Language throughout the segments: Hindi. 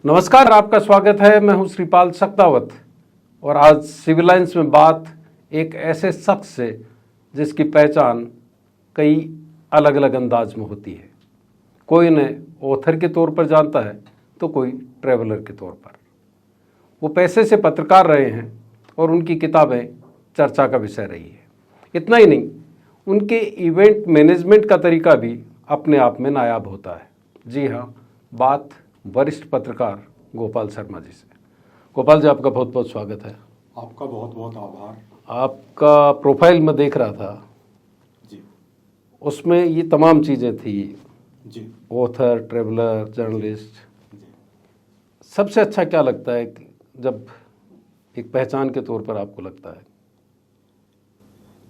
नमस्कार, आपका स्वागत है। मैं हूं श्रीपाल सक्तावत और आज सिविल लाइन्स में बात एक ऐसे शख्स से जिसकी पहचान कई अलग अलग अंदाज में होती है। कोई इन्हें ऑथर के तौर पर जानता है तो कोई ट्रैवलर के तौर पर। वो पैसे से पत्रकार रहे हैं और उनकी किताबें चर्चा का विषय रही है। इतना ही नहीं, उनके इवेंट मैनेजमेंट का तरीका भी अपने आप में नायाब होता है। जी हाँ, बात वरिष्ठ पत्रकार गोपाल शर्मा जी से। गोपाल जी, आपका बहुत बहुत स्वागत है। आपका बहुत बहुत आभार। आपका प्रोफाइल में देख रहा था जी, उसमें ये तमाम चीज़ें थी जी, ऑथर, ट्रैवलर, जर्नलिस्ट। जी। सबसे अच्छा क्या लगता है कि जब एक पहचान के तौर पर आपको लगता है?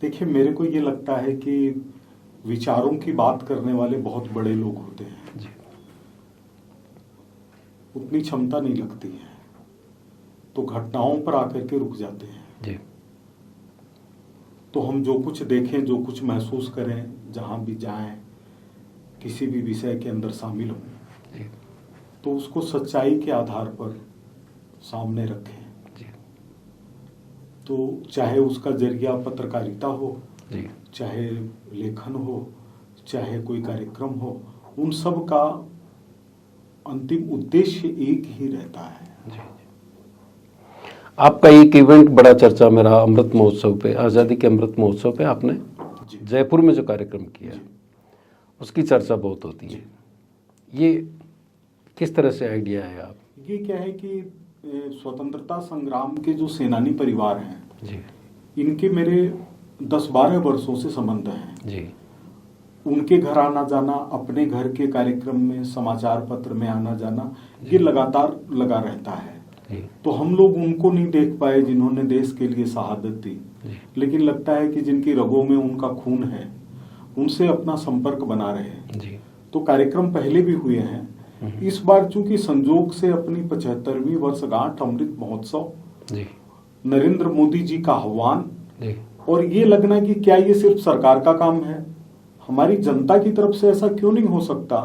देखिए, मेरे को ये लगता है कि विचारों की बात करने वाले बहुत बड़े लोग होते हैं जी, उतनी क्षमता नहीं लगती है तो घटनाओं पर आकर के रुक जाते हैं। जी, तो हम जो कुछ देखें, जो कुछ महसूस करें, जहां भी जाएं, किसी भी विषय के अंदर शामिल हों, जी, तो उसको सच्चाई के आधार पर सामने रखें। जी, तो चाहे उसका जरिया पत्रकारिता हो, जी, चाहे लेखन हो, चाहे कोई कार्यक्रम हो, उन सब का अंतिम उद्देश्य एक ही रहता है। जी। आपका एक इवेंट बड़ा चर्चा में रहा, अमृत महोत्सव पे, आज़ादी के अमृत महोत्सव पे आपने जी, जयपुर में जो कार्यक्रम किया, जी। उसकी चर्चा बहुत होती है। ये किस तरह से आइडिया है आप? ये क्या है कि स्वतंत्रता संग्राम के जो सेनानी परिवार हैं, जी, इनके मेरे 10-12 वर्षों से संबंध हैं। जी, उनके घर आना जाना, अपने घर के कार्यक्रम में, समाचार पत्र में आना जाना, ये लगातार लगा रहता है। जी, तो हम लोग उनको नहीं देख पाए जिन्होंने देश के लिए शहादत दी, लेकिन लगता है कि जिनकी रगों में उनका खून है, उनसे अपना संपर्क बना रहे। जी, तो कार्यक्रम पहले भी हुए हैं। इस बार चूंकि संजोग से अपनी 75वीं वर्षगांठ अमृत महोत्सव, जी, नरेंद्र मोदी जी का आह्वान, जी, और ये लगना कि क्या ये सिर्फ सरकार का काम है, हमारी जनता की तरफ से ऐसा क्यों नहीं हो सकता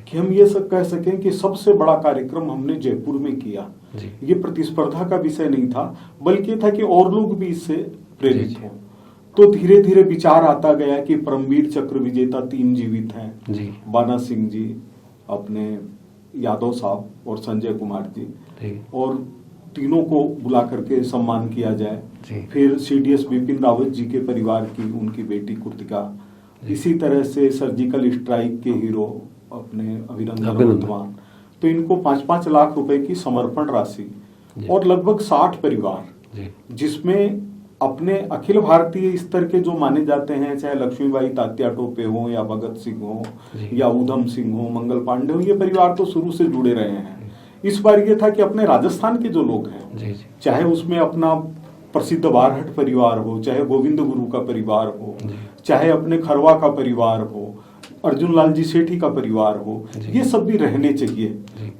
कि हम ये सब कह सकें कि सबसे बड़ा कार्यक्रम हमने जयपुर में किया। जी, ये प्रतिस्पर्धा का विषय नहीं था, बल्कि था कि और लोग भी इससे प्रेरित हों। तो धीरे धीरे विचार आता गया कि परमवीर चक्र विजेता 3 जीवित हैं, जी, बाना सिंह जी, अपने यादव साहब और संजय कुमार जी, जी, और तीनों को बुला करके सम्मान किया जाए। जी। फिर सीडीएस बिपिन रावत जी के परिवार की उनकी बेटी कृतिका, इसी तरह से सर्जिकल स्ट्राइक के हीरो अपने अभिनंदन वर्धमान। तो इनको 5-5 लाख रुपए की समर्पण राशि और लगभग 60 परिवार, जिसमें अपने अखिल भारतीय स्तर के जो माने जाते हैं, चाहे लक्ष्मीबाई तात्या टोपे हो या भगत सिंह हो या उधम सिंह हो, मंगल पांडे हो, ये परिवार तो शुरू से जुड़े रहे हैं। इस बार ये था कि अपने राजस्थान के जो लोग हैं, चाहे उसमें अपना प्रसिद्ध बारहट परिवार हो, चाहे गोविंद गुरु का परिवार हो, चाहे अपने खरवा का परिवार हो, अर्जुन लाल जी सेठी का परिवार हो, ये सब भी रहने चाहिए।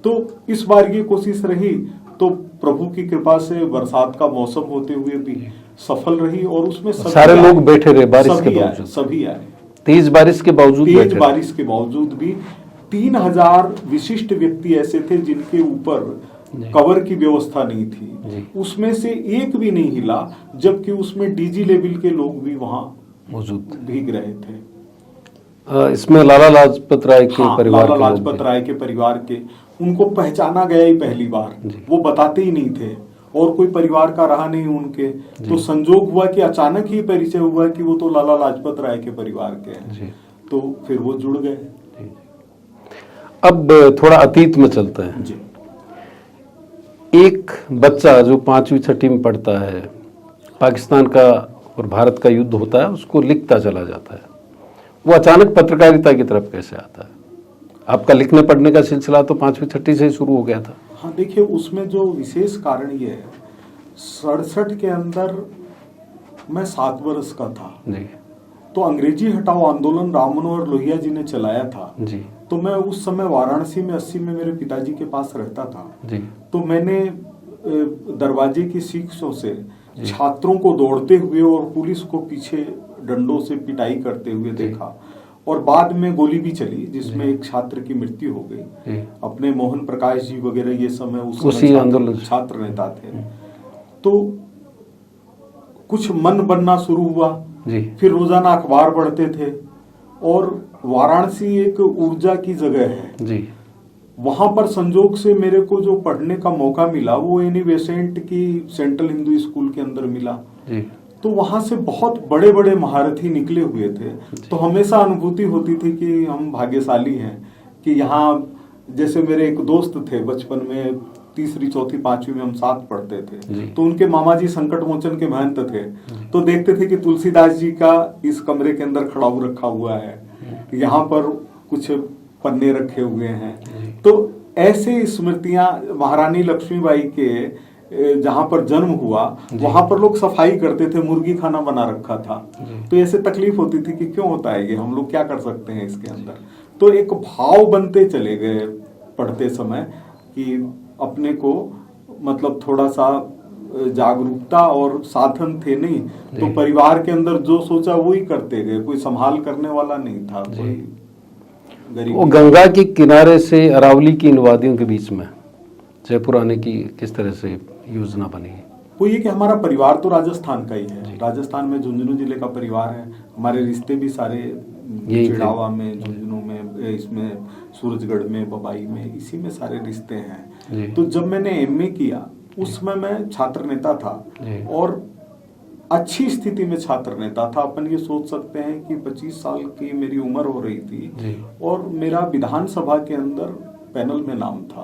तो इस बार ये कोशिश रही, तो प्रभु की कृपा से बरसात का मौसम होते हुए भी सफल रही, और उसमें सारे लोग बैठे रहे बारिश के बावजूद। सभी आए, तेज बारिश के बावजूद भी 3000 विशिष्ट व्यक्ति ऐसे थे जिनके ऊपर कवर की व्यवस्था नहीं थी। उसमें से एक भी नहीं हिला, जबकि उसमें डीजी लेवल के लोग भी वहां मौजूद भीग रहे थे। इसमें लाला लाजपत राय के परिवार, लाला लाजपत राय के परिवार के, उनको पहचाना गया ही पहली बार, वो बताते ही नहीं थे और कोई परिवार का रहा नहीं उनके। तो संजोग हुआ कि अचानक ही परिचय हुआ कि वो तो लाला लाजपत राय के परिवार के हैं। तो फिर वो जुड़ गए। अब थोड़ा अतीत में चलते हैं जी। एक बच्चा जो 5वीं-6वीं में पढ़ता है, पाकिस्तान का और भारत का युद्ध होता है, उसको लिखता चला जाता है, वो अचानक पत्रकारिता की तरफ कैसे आता है? आपका लिखने पढ़ने का सिलसिला तो 5वीं-6वीं से ही शुरू हो गया था। हाँ, देखिए, उसमें जो विशेष कारण ये है, 67 के अंदर मैं 7 वर्ष का था जी। तो अंग्रेजी हटाओ आंदोलन राम मनोहर लोहिया जी ने चलाया था जी। तो मैं उस समय वाराणसी में 80 में मेरे पिताजी के पास रहता था जी। तो मैंने दरवाजे की सीखों से छात्रों को दौड़ते हुए और पुलिस को पीछे डंडों से पिटाई करते हुए देखा। और बाद में गोली भी चली जिसमें एक छात्र की मृत्यु हो गई। अपने मोहन प्रकाश जी वगैरह ये समय उसी आंदोलन छात्र नेता थे। तो कुछ मन बनना शुरू हुआ जी। फिर रोजाना अखबार पढ़ते थे और वाराणसी एक ऊर्जा की जगह है जी। वहां पर संजोग से मेरे को जो पढ़ने का मौका मिला वो एनी बेसेंट की सेंट्रल हिंदू स्कूल के अंदर मिला जी। तो वहां से बहुत बड़े बड़े महारथी निकले हुए थे। तो हमेशा अनुभूति होती थी कि हम भाग्यशाली हैं कि यहाँ जैसे मेरे एक दोस्त थे बचपन में तीसरी चौथी पांचवी में हम साथ पढ़ते थे तो उनके मामा जी संकट मोचन के महंत थे तो देखते थे कि तुलसीदास जी का इस कमरे के अंदर खड़ाऊ रखा हुआ है यहाँ पर कुछ पन्ने रखे हुए हैं। तो ऐसे स्मृतियां महारानी लक्ष्मीबाई के जहां पर जन्म हुआ वहां पर लोग सफाई करते थे मुर्गी खाना बना रखा था तो ऐसे तकलीफ होती थी कि क्यों होता है ये हम लोग क्या कर सकते हैं इसके अंदर। तो एक भाव बनते चले गए पढ़ते समय कि अपने को मतलब थोड़ा सा जागरूकता और साधन थे नहीं तो परिवार के अंदर जो सोचा वो ही करते गए कोई संभाल करने वाला नहीं था कोई वो गंगा के किनारे से अरावली की इन वादियों के बीच में जयपुर आने की किस तरह से योजना बनी? वो ये कि हमारा परिवार तो राजस्थान का ही है। राजस्थान में झुंझुनू जिले का परिवार है। हमारे रिश्ते भी सारे चिड़ावा में झुंझुनू में इसमें सूरजगढ़ में बबाई में इसी में सारे रिश्ते हैं। तो जब मैंने एमए किया उसमें मैं छात्र नेता था और अच्छी स्थिति में छात्र नेता था। अपन ये सोच सकते हैं कि 25 साल की मेरी उम्र हो रही थी और मेरा विधानसभा के अंदर पैनल में नाम था।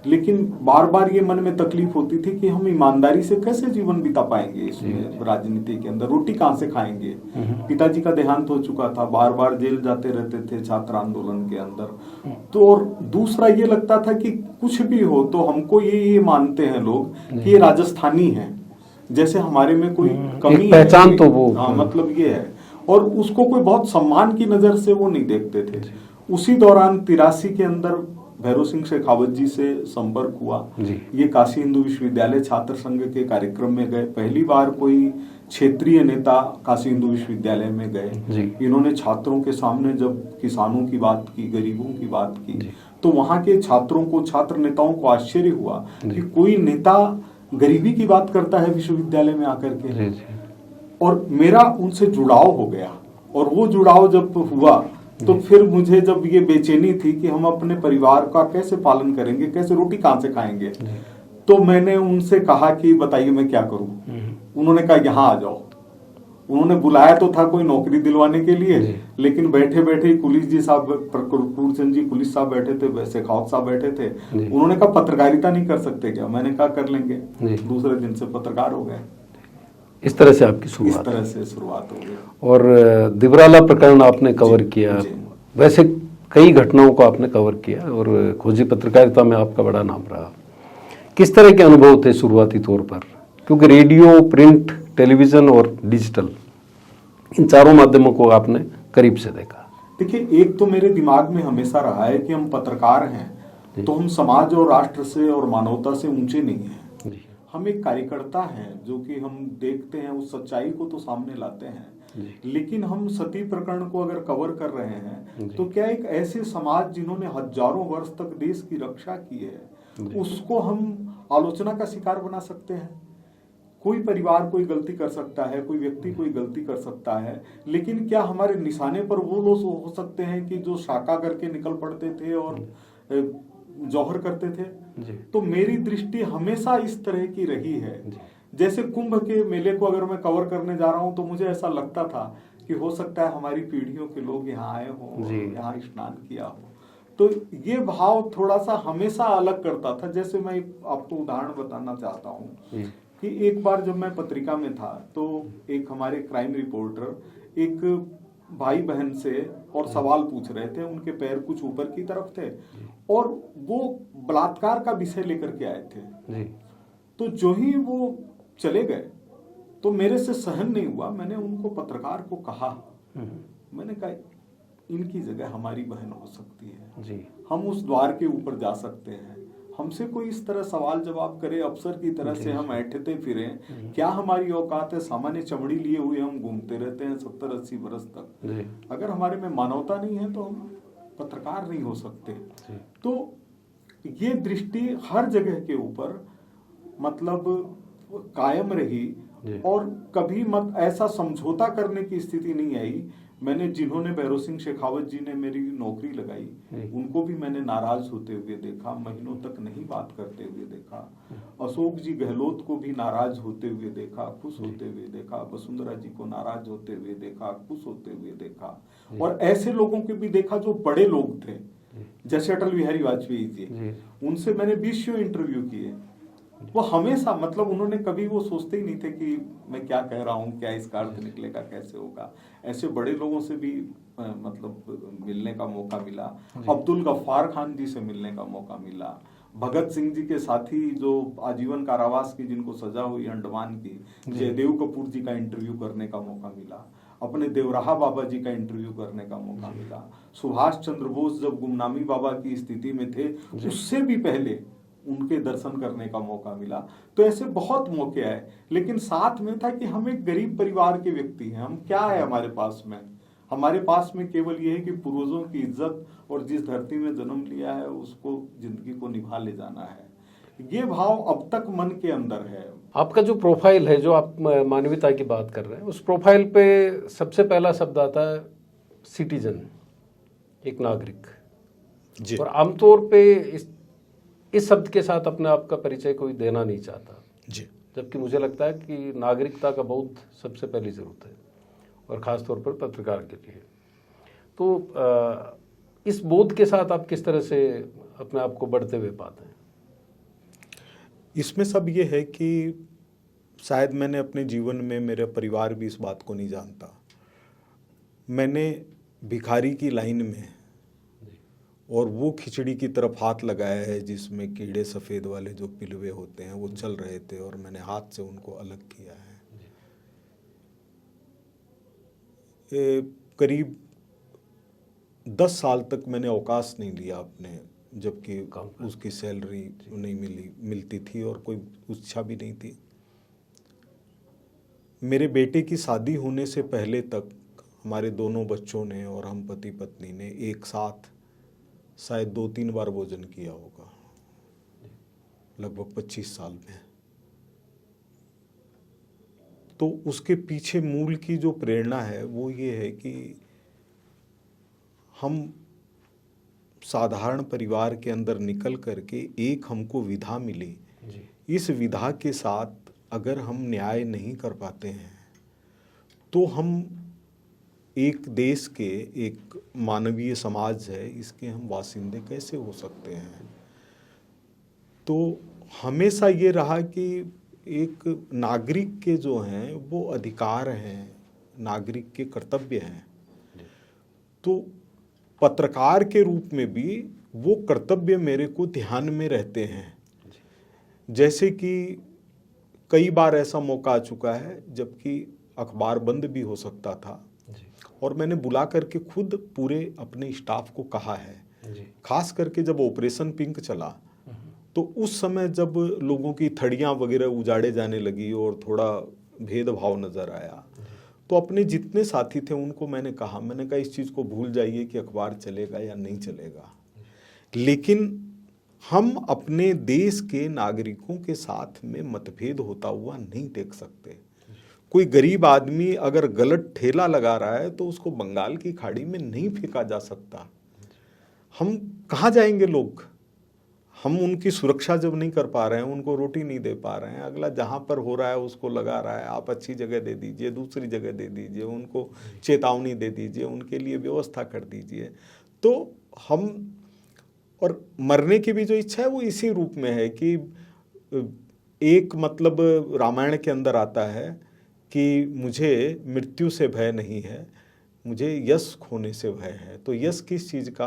लेकिन बार बार ये मन में तकलीफ होती थी कि हम ईमानदारी से कैसे जीवन बिता पाएंगे इसमें राजनीति के अंदर रोटी कहाँ से खाएंगे। पिताजी का देहांत हो चुका था बार बार जेल जाते रहते थे छात्र आंदोलन के अंदर। तो और दूसरा ये लगता था कि कुछ भी हो तो हमको ये मानते हैं लोग कि ये राजस्थानी है जैसे हमारे में कोई कमी पहचान तो वो मतलब ये है और उसको कोई बहुत सम्मान की नजर से वो नहीं देखते थे। उसी दौरान 83 के अंदर भैरव सिंह शेखावत जी से संपर्क हुआ। ये काशी हिंदू विश्वविद्यालय छात्र संघ के कार्यक्रम में गए। पहली बार कोई क्षेत्रीय नेता काशी हिंदू विश्वविद्यालय में गए। इन्होंने छात्रों के सामने जब किसानों की बात की गरीबों की बात की तो वहां के छात्रों को छात्र नेताओं को आश्चर्य हुआ कि कोई नेता गरीबी की बात करता है विश्वविद्यालय में आकर के। और मेरा उनसे जुड़ाव हो गया और वो जुड़ाव जब हुआ तो फिर मुझे जब ये बेचैनी थी कि हम अपने परिवार का कैसे पालन करेंगे कैसे रोटी कहाँ से खाएंगे तो मैंने उनसे कहा कि बताइए मैं क्या करूं। उन्होंने कहा यहाँ आ जाओ। उन्होंने बुलाया तो था कोई नौकरी दिलवाने के लिए लेकिन बैठे बैठे पुलिस जी साहब क्रूरचंद जी पुलिस साहब बैठे थे शेखावत साहब बैठे थे। उन्होंने कहा पत्रकारिता नहीं कर सकते क्या? मैंने कहा कर लेंगे। दूसरे दिन से पत्रकार हो गए। इस तरह से आपकी शुरुआत? इस तरह से शुरुआत हो गई। और दिबराला प्रकरण आपने कवर किया। वैसे कई घटनाओं को आपने कवर किया और खोजी पत्रकारिता में आपका बड़ा नाम रहा। किस तरह के अनुभव थे शुरुआती तौर पर? क्योंकि रेडियो प्रिंट टेलीविजन और डिजिटल इन चारों माध्यमों को आपने करीब से देखा। देखिए एक तो मेरे दिमाग में हमेशा रहा है कि हम पत्रकार हैं तो हम समाज और राष्ट्र से और मानवता से ऊंचे नहीं हैं। हम एक कार्यकर्ता हैं जो कि हम देखते हैं उस सच्चाई को तो सामने लाते हैं लेकिन हम सती प्रकरण को अगर कवर कर रहे हैं तो क्या एक ऐसे समाज जिन्होंने हजारों वर्ष तक देश की रक्षा की है उसको हम आलोचना का शिकार बना सकते हैं? कोई परिवार कोई गलती कर सकता है कोई व्यक्ति कोई गलती कर सकता है लेकिन क्या हमारे निशाने पर वो लोग हो सकते हैं कि जो शाका करके निकल पड़ते थे और जौहर करते थे? तो मेरी दृष्टि हमेशा इस तरह की रही है। जैसे कुंभ के मेले को अगर मैं कवर करने जा रहा हूं तो मुझे ऐसा लगता था कि हो सकता है हमारी पीढ़ियों के लोग यहाँ आए हों यहाँ स्नान किया हो। तो ये भाव थोड़ा सा हमेशा अलग करता था। जैसे मैं आपको उदाहरण बताना चाहता हूँ कि एक बार जब मैं पत्रिका में था तो एक हमारे क्राइम रिपोर्टर एक भाई बहन से और सवाल पूछ रहे थे। उनके पैर कुछ ऊपर की तरफ थे और वो बलात्कार का विषय लेकर के आए थे। तो जो ही वो चले गए तो मेरे से सहन नहीं हुआ। मैंने उनको पत्रकार को कहा मैंने कहा इनकी जगह हमारी बहन हो सकती है। हम उस द्वार के ऊपर जा सकते हैं हमसे कोई इस तरह सवाल जवाब करे, अफसर की तरह से हम ऐठते फिरे, क्या हमारी औकात है? सामान्य चमड़ी लिए हुए हम घूमते रहते हैं 70-80 बरस तक। अगर हमारे में मानवता नहीं है तो हम पत्रकार नहीं हो सकते। तो ये दृष्टि हर जगह के ऊपर मतलब कायम रही और कभी मत ऐसा समझौता करने की स्थिति नहीं आई। मैंने जिन्होंने भैरव सिंह शेखावत जी ने मेरी नौकरी लगाई, उनको भी मैंने नाराज होते हुए देखा, महीनों तक नहीं बात करते हुए देखा। अशोक जी गहलोत को भी नाराज होते हुए देखा, खुश होते हुए देखा। वसुंधरा जी को नाराज होते हुए देखा, खुश होते हुए देखा। और ऐसे लोगों को भी देखा जो बड़े लोग थे, जैसे अटल बिहारी वाजपेयी जी, उनसे मैंने 20 इंटरव्यू किए। वो हमेशा मतलब उन्होंने कभी वो सोचते ही नहीं थे कि मैं क्या कह रहा हूँ, क्या इसका अर्थ निकलेगा, कैसे होगा। ऐसे बड़े लोगों से भी मतलब मिलने का मौका मिला। अब्दुल गफ्फार खान जी से मिलने का मौका मिला। भगत सिंह जी के साथी जो आजीवन कारावास की जिनको सजा हुई अंडमान की, जयदेव कपूर जी का इंटरव्यू करने का मौका मिला। अपने देवराहा बाबा जी का इंटरव्यू करने का मौका मिला। सुभाष चंद्र बोस जब गुमनामी बाबा की स्थिति में थे, उससे भी पहले उनके दर्शन करने का मौका मिला। तो ऐसे बहुत मौके आए, लेकिन साथ में था कि हम एक गरीब परिवार के व्यक्ति हैं। हम क्या है हमारे पास में? हमारे पास में केवल ये है कि पूर्वजों की इज्जत और जिस धरती में जन्म लिया है उसको जिंदगी को निभा ले जाना है। ये भाव अब तक मन के अंदर है। आपका जो प्रोफाइल है, जो आप मानवीयता की बात कर रहे हैं, उस प्रोफाइल पे सबसे पहला शब्द आता है सिटीजन, एक नागरिक जी। और आमतौर पे इस शब्द के साथ अपने आप का परिचय कोई देना नहीं चाहता जी, जबकि मुझे लगता है कि नागरिकता का बोध सबसे पहली जरूरत है, और ख़ास तौर पर पत्रकार के लिए। तो इस बोध के साथ आप किस तरह से अपने आप को बढ़ते हुए पाते हैं? इसमें सब ये है कि शायद मैंने अपने जीवन में, मेरा परिवार भी इस बात को नहीं जानता, मैंने भिखारी की लाइन में और वो खिचड़ी की तरफ हाथ लगाया है जिसमें कीड़े सफ़ेद वाले जो पिलवे होते हैं वो चल रहे थे, और मैंने हाथ से उनको अलग किया है। करीब 10 साल तक मैंने अवकाश नहीं लिया अपने, जबकि उसकी सैलरी नहीं मिलती थी और कोई इच्छा भी नहीं थी। मेरे बेटे की शादी होने से पहले तक हमारे दोनों बच्चों ने और हम पति पत्नी ने एक साथ शायद 2-3 बार भोजन किया होगा, लगभग 25 साल में। तो उसके पीछे मूल की जो प्रेरणा है वो ये है कि हम साधारण परिवार के अंदर निकल करके एक हमको विधा मिली, इस विधा के साथ अगर हम न्याय नहीं कर पाते हैं तो हम एक देश के, एक मानवीय समाज है, इसके हम वासिंदे कैसे हो सकते हैं। तो हमेशा ये रहा कि एक नागरिक के जो हैं वो अधिकार हैं, नागरिक के कर्तव्य हैं। तो पत्रकार के रूप में भी वो कर्तव्य मेरे को ध्यान में रहते हैं। जैसे कि कई बार ऐसा मौका आ चुका है जबकि अखबार बंद भी हो सकता था, और मैंने बुला करके खुद पूरे अपने स्टाफ को कहा है, खास करके जब ऑपरेशन पिंक चला तो उस समय जब लोगों की थड़ियाँ वगैरह उजाड़े जाने लगी और थोड़ा भेदभाव नज़र आया, तो अपने जितने साथी थे उनको मैंने कहा इस चीज़ को भूल जाइए कि अखबार चलेगा या नहीं चलेगा, लेकिन हम अपने देश के नागरिकों के साथ में मतभेद होता हुआ नहीं देख सकते। कोई गरीब आदमी अगर गलत ठेला लगा रहा है तो उसको बंगाल की खाड़ी में नहीं फेंका जा सकता। हम कहाँ जाएंगे लोग? हम उनकी सुरक्षा जब नहीं कर पा रहे हैं, उनको रोटी नहीं दे पा रहे हैं, अगला जहाँ पर हो रहा है उसको लगा रहा है, आप अच्छी जगह दे दीजिए, दूसरी जगह दे दीजिए, उनको चेतावनी दे दीजिए, उनके लिए व्यवस्था कर दीजिए। तो हम, और मरने की भी जो इच्छा है वो इसी रूप में है कि एक मतलब रामायण के अंदर आता है कि मुझे मृत्यु से भय नहीं है, मुझे यश खोने से भय है। तो यश किस चीज़ का?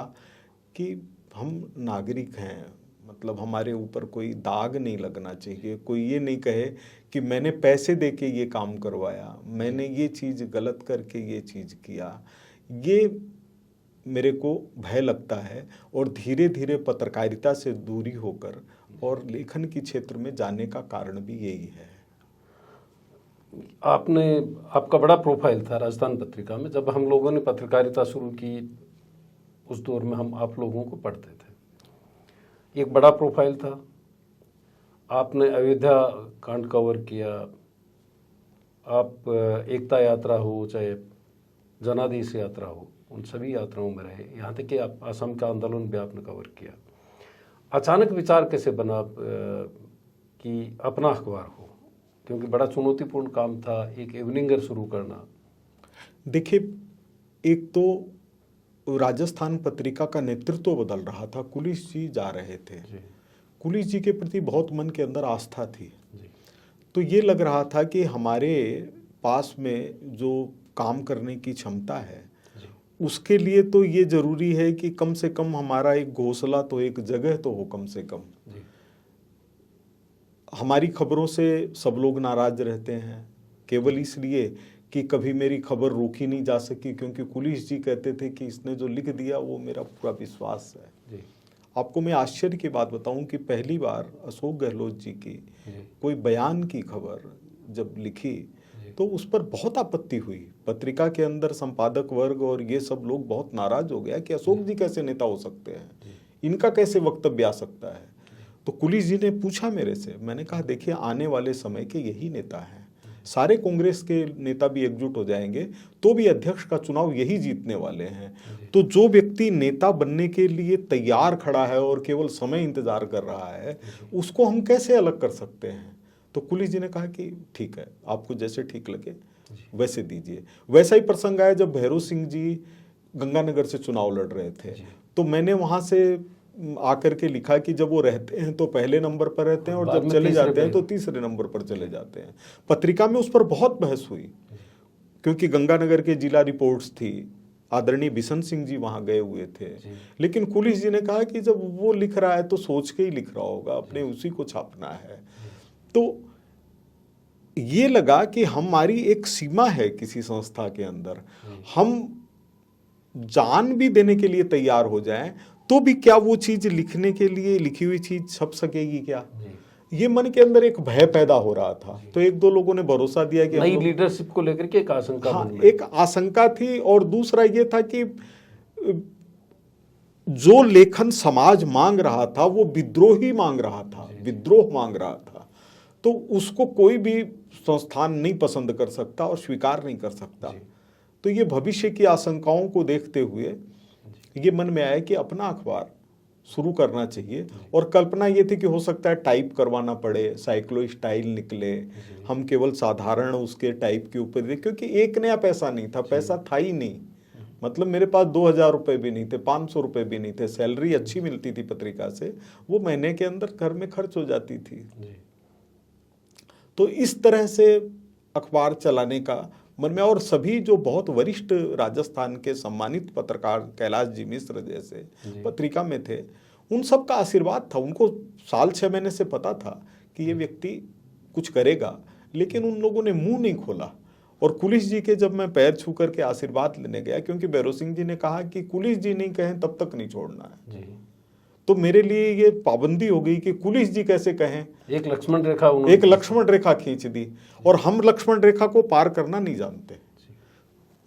कि हम नागरिक हैं, मतलब हमारे ऊपर कोई दाग नहीं लगना चाहिए, कोई ये नहीं कहे कि मैंने पैसे दे के ये काम करवाया, मैंने ये चीज़ गलत करके ये चीज़ किया। ये मेरे को भय लगता है, और धीरे धीरे पत्रकारिता से दूरी होकर और लेखन के क्षेत्र में जाने का कारण भी यही है। आपका बड़ा प्रोफाइल था राजस्थान पत्रिका में। जब हम लोगों ने पत्रकारिता शुरू की उस दौर में हम आप लोगों को पढ़ते थे। एक बड़ा प्रोफाइल था। आपने अयोध्या कांड कवर किया, आप एकता यात्रा हो चाहे जनादेश यात्रा हो, उन सभी यात्राओं में रहे। यहाँ तक कि आप असम का आंदोलन भी आपने कवर किया। अचानक विचार कैसे बना कि अपना अखबार हो, क्योंकि बड़ा चुनौतीपूर्ण काम था एक इवनिंगर शुरू करना। देखिए, एक तो राजस्थान पत्रिका का नेतृत्व बदल रहा था, कुलिस जी जा रहे थे। कुलिस जी के प्रति बहुत मन के अंदर आस्था थी। तो ये लग रहा था कि हमारे पास में जो काम करने की क्षमता है उसके लिए तो ये जरूरी है कि कम से कम हमारा एक घोंसला तो, एक जगह तो हो कम से कम। हमारी खबरों से सब लोग नाराज रहते हैं केवल इसलिए कि कभी मेरी खबर रोकी नहीं जा सकी, क्योंकि कुलिस जी कहते थे कि इसने जो लिख दिया वो मेरा पूरा विश्वास है। आपको मैं आश्चर्य की बात बताऊं कि पहली बार अशोक गहलोत जी की कोई बयान की खबर जब लिखी तो उस पर बहुत आपत्ति हुई। पत्रिका के अंदर संपादक वर्ग और ये सब लोग बहुत नाराज हो गया कि अशोक जी कैसे नेता हो सकते हैं, इनका कैसे वक्तव्य आ सकता है। तो कुलिस जी ने पूछा मेरे से, मैंने कहा देखिए आने वाले समय के यही नेता हैं, सारे कांग्रेस के नेता भी एकजुट हो जाएंगे तो भी अध्यक्ष का चुनाव यही जीतने वाले हैं। तो जो व्यक्ति नेता बनने के लिए तैयार खड़ा है और केवल समय इंतजार कर रहा है उसको हम कैसे अलग कर सकते हैं। तो कुलिस जी ने कहा कि ठीक है, आपको जैसे ठीक लगे वैसे दीजिए। वैसा ही प्रसंग आया जब भैरों सिंह जी गंगानगर से चुनाव लड़ रहे थे, तो मैंने वहां से आकर के लिखा कि जब वो रहते हैं तो पहले नंबर पर रहते हैं और जब चले जाते हैं तो तीसरे नंबर पर चले जाते हैं। पत्रिका में उस पर बहुत बहस हुई क्योंकि गंगानगर के जिला रिपोर्ट्स थी, आदरणीय बिशन सिंह जी वहां गए हुए थे, लेकिन कुलिस जी ने कहा कि जब वो लिख रहा है तो सोच के ही लिख रहा होगा, अपने उसी को छापना है। तो ये लगा कि हमारी एक सीमा है किसी संस्था के अंदर, हम जान भी देने के लिए तैयार हो जाएं तो भी क्या वो चीज लिखने के लिए लिखी हुई चीज छप सकेगी क्या, ये मन के अंदर एक भय पैदा हो रहा था। तो एक दो लोगों ने भरोसा दिया कि नई लीडरशिप को लेकर के एक आशंका, हाँ, एक आशंका थी। और दूसरा ये था कि जो लेखन समाज मांग रहा था वो विद्रोही मांग रहा था, विद्रोह मांग रहा था, तो उसको कोई भी संस्थान नहीं पसंद कर सकता और स्वीकार नहीं कर सकता। तो ये भविष्य की आशंकाओं को देखते हुए ये मन में आया कि अपना अखबार शुरू करना चाहिए। और कल्पना ये थी कि हो सकता है टाइप करवाना पड़े, साइक्लो स्टाइल निकले, हम केवल साधारण उसके टाइप के ऊपर, क्योंकि एक नया पैसा नहीं था, पैसा था ही नहीं। मतलब मेरे पास 2000 रुपये भी नहीं थे, 500 रुपये भी नहीं थे, सैलरी अच्छी मिलती थी पत्रिका से, वो महीने के अंदर घर में खर्च हो जाती थी। तो इस तरह से अखबार चलाने का मन में, और सभी जो बहुत वरिष्ठ राजस्थान के सम्मानित पत्रकार कैलाश जी मिश्र जैसे पत्रिका में थे, उन सब का आशीर्वाद था। उनको साल 6 महीने से पता था कि ये व्यक्ति कुछ करेगा, लेकिन उन लोगों ने मुंह नहीं खोला। और कुलिस जी के जब मैं पैर छू करके आशीर्वाद लेने गया, क्योंकि भैरों सिंह जी ने कहा कि कुलिस जी नहीं कहें तब तक नहीं छोड़ना है, तो मेरे लिए ये पाबंदी हो गई कि कुलिस जी कैसे कहें। एक लक्ष्मण रेखा खींच दी, और हम लक्ष्मण रेखा को पार करना नहीं जानते।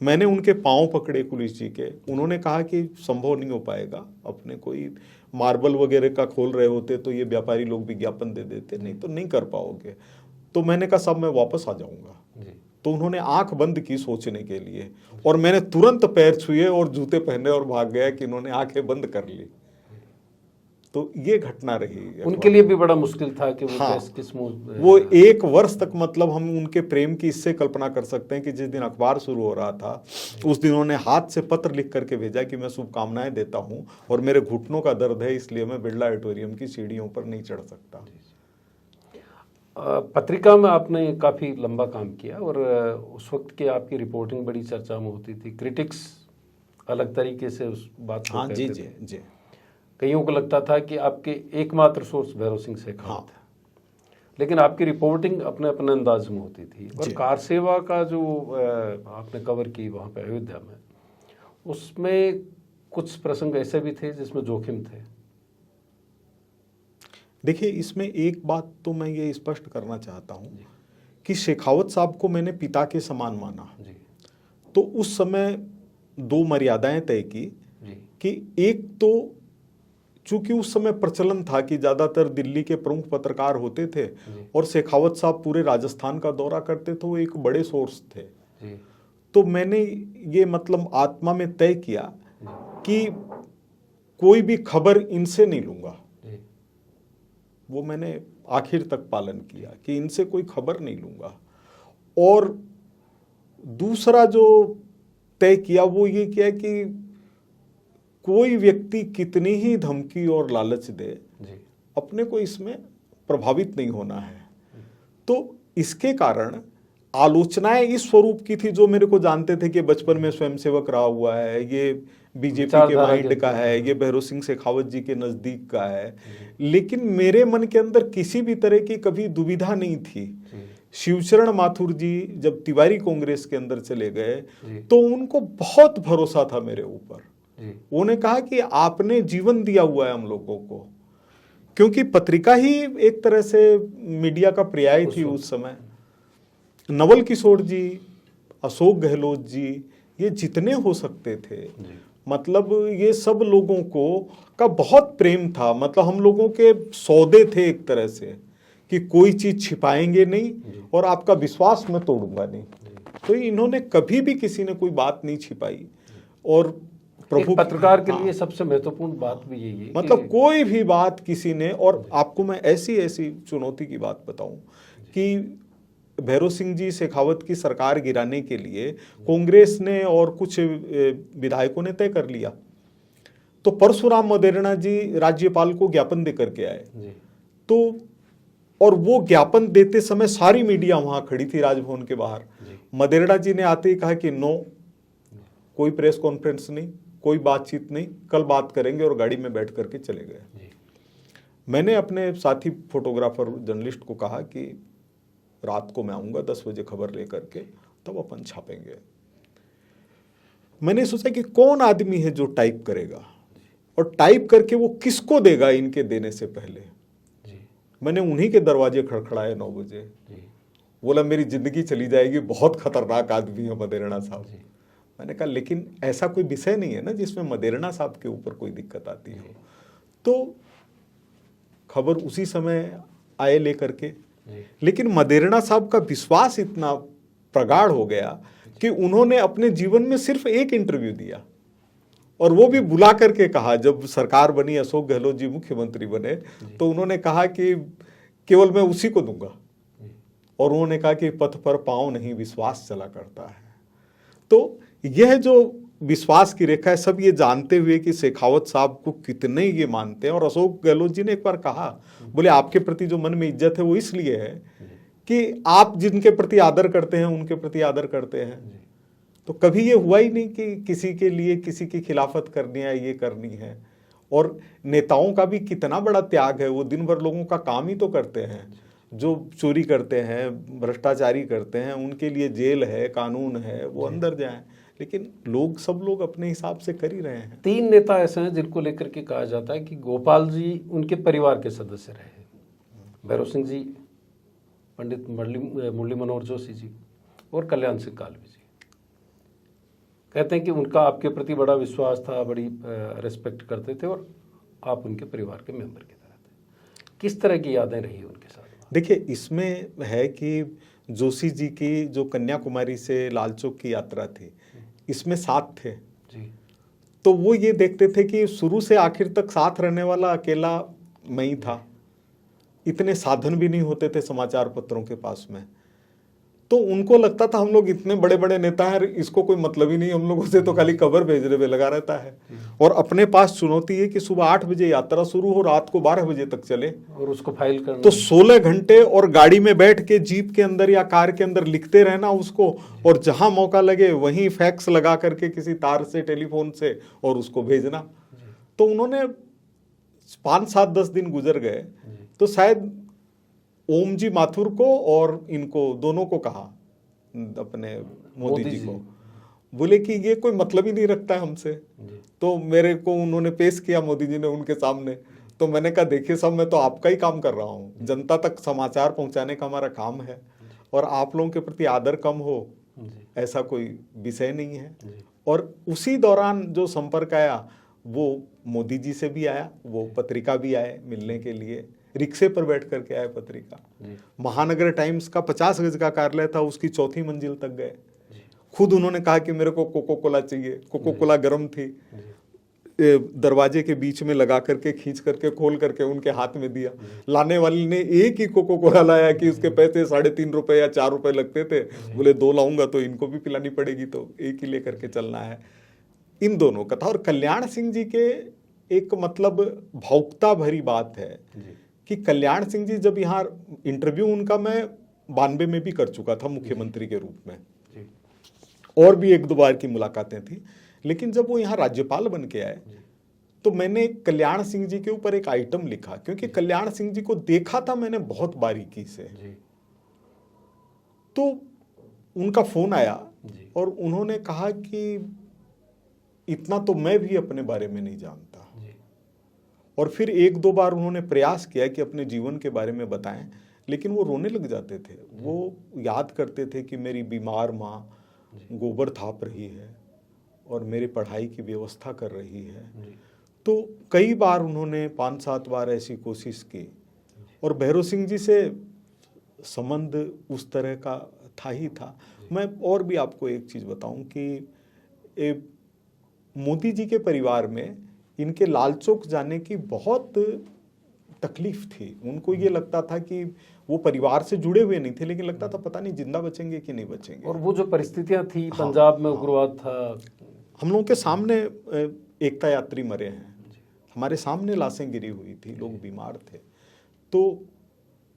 मैंने उनके पांव पकड़े कुलिस जी के, उन्होंने कहा कि संभव नहीं हो पाएगा, अपने कोई मार्बल वगैरह का खोल रहे होते तो ये व्यापारी लोग विज्ञापन दे देते, नहीं तो नहीं कर पाओगे। तो मैंने कहा साहब मैं वापस आ जाऊंगा। तो उन्होंने आंख बंद की सोचने के लिए, और मैंने तुरंत पैर छुए और जूते पहने और भाग गया कि इन्होंने आंखें बंद कर ली। तो ये घटना रही। उनके लिए भी बड़ा मुश्किल था कि वो हाँ, किस वो 1 वर्ष तक, मतलब हम उनके प्रेम की इससे कल्पना कर सकते हैं कि जिस दिन अखबार शुरू हो रहा था उस दिन उन्होंने हाथ से पत्र लिख करके भेजा कि मैं शुभकामनाएं देता हूं और मेरे घुटनों का दर्द है, इसलिए मैं बिरला ऑडिटोरियम की सीढ़ियों पर नहीं चढ़ सकता। पत्रिका में आपने काफ़ी लंबा काम किया और उस वक्त की आपकी रिपोर्टिंग बड़ी चर्चा में होती थी। क्रिटिक्स अलग तरीके से उस बात को कहते थे। जी। कईयों को लगता था कि आपके एकमात्र सोर्स भैरों सिंह शेखावत था, लेकिन आपकी रिपोर्टिंग अपने अपने अंदाज में होती थी। और कार सेवा का जो आपने कवर की वहाँ पे अयोध्या में, उसमें कुछ प्रसंग ऐसे भी थे जिसमें जोखिम थे। देखिए, इसमें एक बात तो मैं ये स्पष्ट करना चाहता हूँ कि शेखावत साहब को मैंने पिता के समान माना। जी तो उस समय दो मर्यादाएं तय की जी कि एक तो चूंकि उस समय प्रचलन था कि ज़्यादातर दिल्ली के प्रमुख पत्रकार होते थे और शेखावत साहब पूरे राजस्थान का दौरा करते थे, वो एक बड़े सोर्स थे। जी तो मैंने ये मतलब आत्मा में तय किया कि कोई भी खबर इनसे नहीं लूँगा। जी वो मैंने आखिर तक पालन किया कि इनसे कोई खबर नहीं लूँगा। और दूसरा जो तय किया वो ये किया कि कोई व्यक्ति कितनी ही धमकी और लालच दे, जी अपने को इसमें प्रभावित नहीं होना है। तो इसके कारण आलोचनाएं इस स्वरूप की थी, जो मेरे को जानते थे कि बचपन में स्वयंसेवक रहा हुआ है, ये बीजेपी के विचारधारा माइंड का है, ये भैरों सिंह शेखावत जी के नजदीक का है। लेकिन मेरे मन के अंदर किसी भी तरह की कभी दुविधा नहीं थी। शिवचरण माथुर जी जब तिवारी कांग्रेस के अंदर चले गए तो उनको बहुत भरोसा था मेरे ऊपर। उन्होंने कहा कि आपने जीवन दिया हुआ है हम लोगों को, क्योंकि पत्रिका ही एक तरह से मीडिया का पर्याय थी उस समय। नवल किशोर जी, अशोक गहलोत जी, ये जितने हो सकते थे, मतलब ये सब लोगों को का बहुत प्रेम था। मतलब हम लोगों के सौदे थे एक तरह से कि कोई चीज छिपाएंगे नहीं और आपका विश्वास मैं तोड़ूंगा नहीं। तो इन्होंने कभी भी किसी ने कोई बात नहीं छिपाई। और प्रभु पत्रकार के लिए सबसे महत्वपूर्ण बात भी यही है, मतलब कोई भी बात किसी ने। और आपको मैं ऐसी ऐसी चुनौती की बात बताऊं कि भैरों सिंह जी शेखावत की सरकार गिराने के लिए कांग्रेस ने और कुछ विधायकों ने तय कर लिया। तो परशुराम मदेरणा जी राज्यपाल को ज्ञापन दे करके आए। तो और वो ज्ञापन देते समय सारी मीडिया वहां खड़ी थी राजभवन के बाहर। मदेरणा जी ने आते ही कहा कि नो, कोई प्रेस कॉन्फ्रेंस नहीं, कोई बातचीत नहीं, कल बात करेंगे, और गाड़ी में बैठ करके चले गए। मैंने अपने साथी फोटोग्राफर जर्नलिस्ट को कहा कि रात को मैं आऊंगा 10 बजे खबर लेकर के, तब अपन छापेंगे। मैंने सोचा कि कौन आदमी है जो टाइप करेगा और टाइप करके वो किसको देगा इनके देने से पहले। मैंने उन्हीं के दरवाजे खड़खड़ाए 9 बजे। बोला मेरी जिंदगी चली जाएगी, बहुत खतरनाक आदमी है मदेरणा साहब। मैंने कहा लेकिन ऐसा कोई विषय नहीं है ना जिसमें मदेरणा साहब के ऊपर कोई दिक्कत आती हो। तो खबर उसी समय आए लेकर के। लेकिन मदेरणा साहब का विश्वास इतना प्रगाढ़ हो गया कि उन्होंने अपने जीवन में सिर्फ एक इंटरव्यू दिया, और वो भी बुला करके कहा। जब सरकार बनी, अशोक गहलोत जी मुख्यमंत्री बने, तो उन्होंने कहा कि केवल मैं उसी को दूंगा। और उन्होंने कहा कि पथ पर पांव नहीं विश्वास चला करता है। तो यह जो विश्वास की रेखा है, सब ये जानते हुए कि शेखावत साहब को कितने ये मानते हैं। और अशोक गहलोत जी ने एक बार कहा, बोले आपके प्रति जो मन में इज्जत है वो इसलिए है कि आप जिनके प्रति आदर करते हैं उनके प्रति आदर करते हैं। तो कभी ये हुआ ही नहीं कि किसी के लिए किसी की खिलाफत करनी है, ये करनी है। और नेताओं का भी कितना बड़ा त्याग है, वो दिन भर लोगों का काम ही तो करते हैं। जो चोरी करते हैं, भ्रष्टाचारी करते हैं, उनके लिए जेल है, कानून है, वो अंदर जाएं। लेकिन लोग, सब लोग अपने हिसाब से कर ही रहे हैं। 3 नेता ऐसे हैं जिनको लेकर के कहा जाता है कि गोपाल जी उनके परिवार के सदस्य रहे। भैरों सिंह जी, पंडित मुरली मनोहर जोशी जी और कल्याण सिंह कालवी जी। कहते हैं कि उनका आपके प्रति बड़ा विश्वास था, बड़ी रिस्पेक्ट करते थे और आप उनके परिवार के मेंबर की तरह थे। किस तरह की यादें रही उनके साथ? देखिए, इसमें है कि जोशी जी की जो कन्याकुमारी से लालचौक की यात्रा थी, इसमें साथ थे जी। तो वो ये देखते थे कि शुरू से आखिर तक साथ रहने वाला अकेला मैं ही था। इतने साधन भी नहीं होते थे समाचार पत्रों के पास में। तो उनको लगता था हम लोग इतने बड़े बड़े नेता हैं, इसको कोई मतलब ही नहीं हम लोगों से, तो खाली खबर भेजने में लगा रहता है। और अपने पास चुनौती है कि सुबह 8 बजे यात्रा शुरू हो, रात को 12 बजे तक चले और उसको फाइल करना। तो 16 घंटे और गाड़ी में बैठ के जीप के अंदर या कार के अंदर लिखते रहना उसको, और जहां मौका लगे वहीं फैक्स लगा करके किसी तार से, टेलीफोन से, और उसको भेजना। तो उन्होंने 5, 7, 10 दिन गुजर गए तो शायद ओम जी माथुर को और इनको दोनों को कहा, अपने मोदी जी को, बोले कि ये कोई मतलब ही नहीं रखता है हमसे। तो मेरे को उन्होंने पेश किया मोदी जी ने उनके सामने, तो मैंने कहा देखिए साहब, मैं तो आपका ही काम कर रहा हूँ, जनता तक समाचार पहुंचाने का हमारा काम है, और आप लोगों के प्रति आदर कम हो ऐसा कोई विषय नहीं है। और उसी दौरान जो संपर्क आया वो मोदी जी से भी आया, वो पत्रिका भी आए मिलने के लिए, रिक्शे पर बैठ करके आए पत्रिका। महानगर टाइम्स का 50 गज का कार्यालय था, उसकी 4थी मंजिल तक गए। खुद उन्होंने कहा कि मेरे को कोको कोला चाहिए, कोको कोला गर्म थी, दरवाजे के बीच में लगा करके खींच करके खोल करके उनके हाथ में दिया। लाने वाले ने एक ही कोको कोला लाया कि उसके पैसे 3.5 रुपए या 4 रुपए लगते थे, बोले 2 लाऊंगा तो इनको भी पिलानी पड़ेगी, तो एक ही लेकर के चलना है। इन दोनों का था। और कल्याण सिंह जी के एक मतलब भावुकता भरी बात है कि कल्याण सिंह जी जब यहाँ इंटरव्यू उनका मैं 92 में भी कर चुका था मुख्यमंत्री के रूप में, और भी 1-2 बार की मुलाकातें थी, लेकिन जब वो यहाँ राज्यपाल बन के आए तो मैंने कल्याण सिंह जी के ऊपर एक आइटम लिखा, क्योंकि कल्याण सिंह जी को देखा था मैंने बहुत बारीकी से। तो उनका फोन आया और उन्होंने कहा कि इतना तो मैं भी अपने बारे में नहीं जानता। और फिर 1-2 बार उन्होंने प्रयास किया कि अपने जीवन के बारे में बताएं, लेकिन वो रोने लग जाते थे। वो याद करते थे कि मेरी बीमार माँ गोबर थाप रही है और मेरी पढ़ाई की व्यवस्था कर रही है। तो कई बार उन्होंने 5-7 बार ऐसी कोशिश की। और भैरव सिंह जी से संबंध उस तरह का था ही था। मैं और भी आपको एक चीज़ बताऊं कि मोदी जी के परिवार में इनके लाल चौक जाने की बहुत तकलीफ थी। उनको ये लगता था कि वो परिवार से जुड़े हुए नहीं थे, लेकिन लगता था पता नहीं जिंदा बचेंगे कि नहीं बचेंगे। और वो जो परिस्थितियां थी पंजाब में उग्रवाद था, हम लोगों के सामने एकता यात्री मरे हैं, हमारे सामने लाशें गिरी हुई थी, लोग बीमार थे। तो